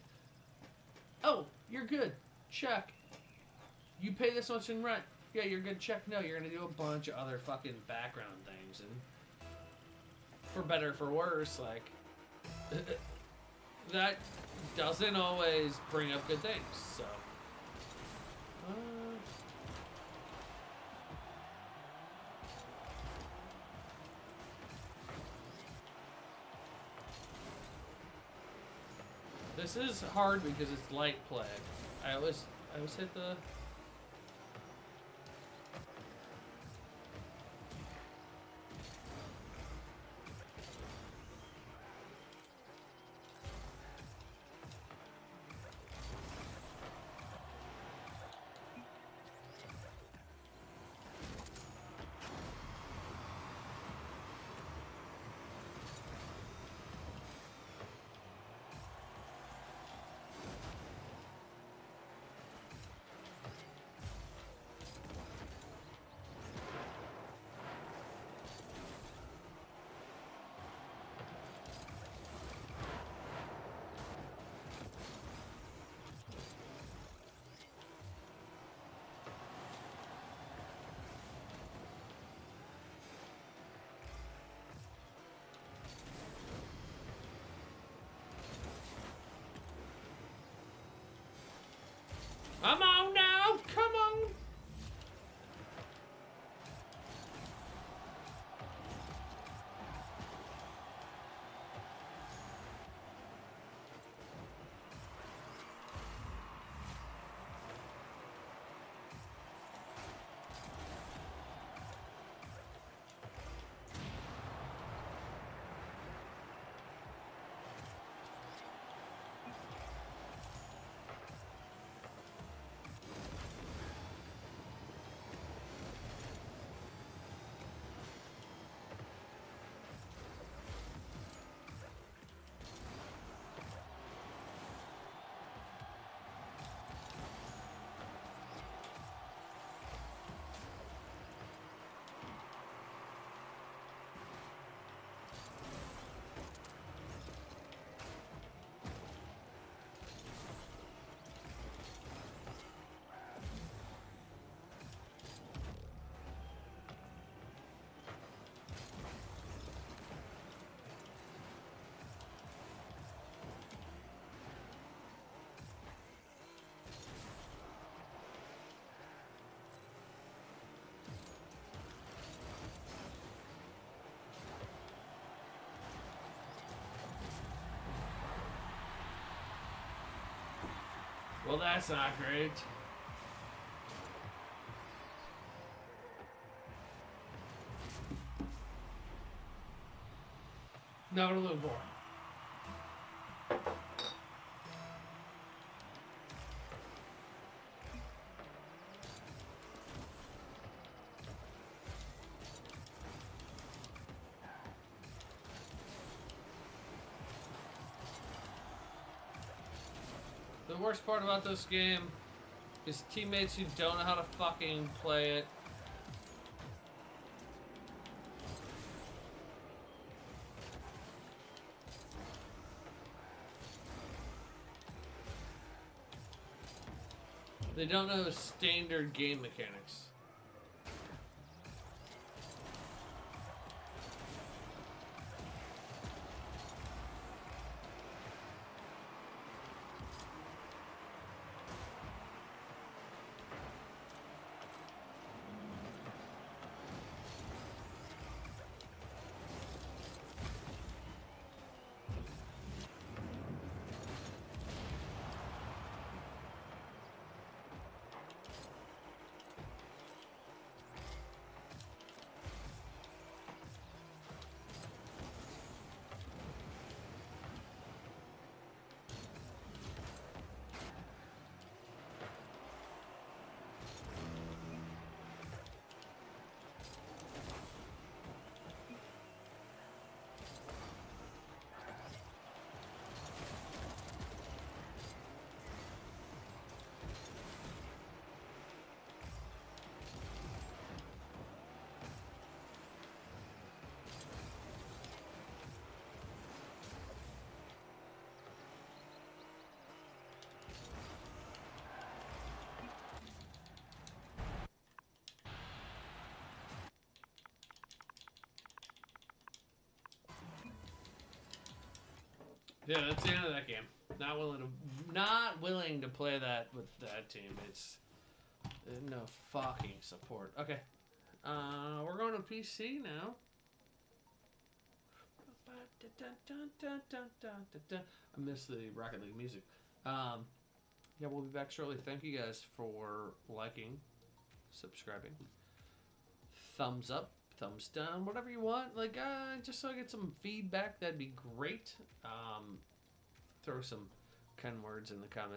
oh, you're good, check. You pay this much in rent. Yeah, you're good, check. No, you're going to do a bunch of other fucking background things. And for better or for worse, like, that doesn't always bring up good things. So This is hard because it's light play. I always hit the... Come on now! Come on! Well, that's not great. Now a little more. The worst part about this game is teammates who don't know how to fucking play it. They don't know standard game mechanics. Yeah, that's the end of that game. Not willing to play that with that team. It's no fucking support. Okay, we're going to PC now. I miss the Rocket League music. Yeah, we'll be back shortly. Thank you guys for liking, subscribing, thumbs up, thumbs down, whatever you want. Like, just so I get some feedback, that'd be great. Throw some kind words in the comments.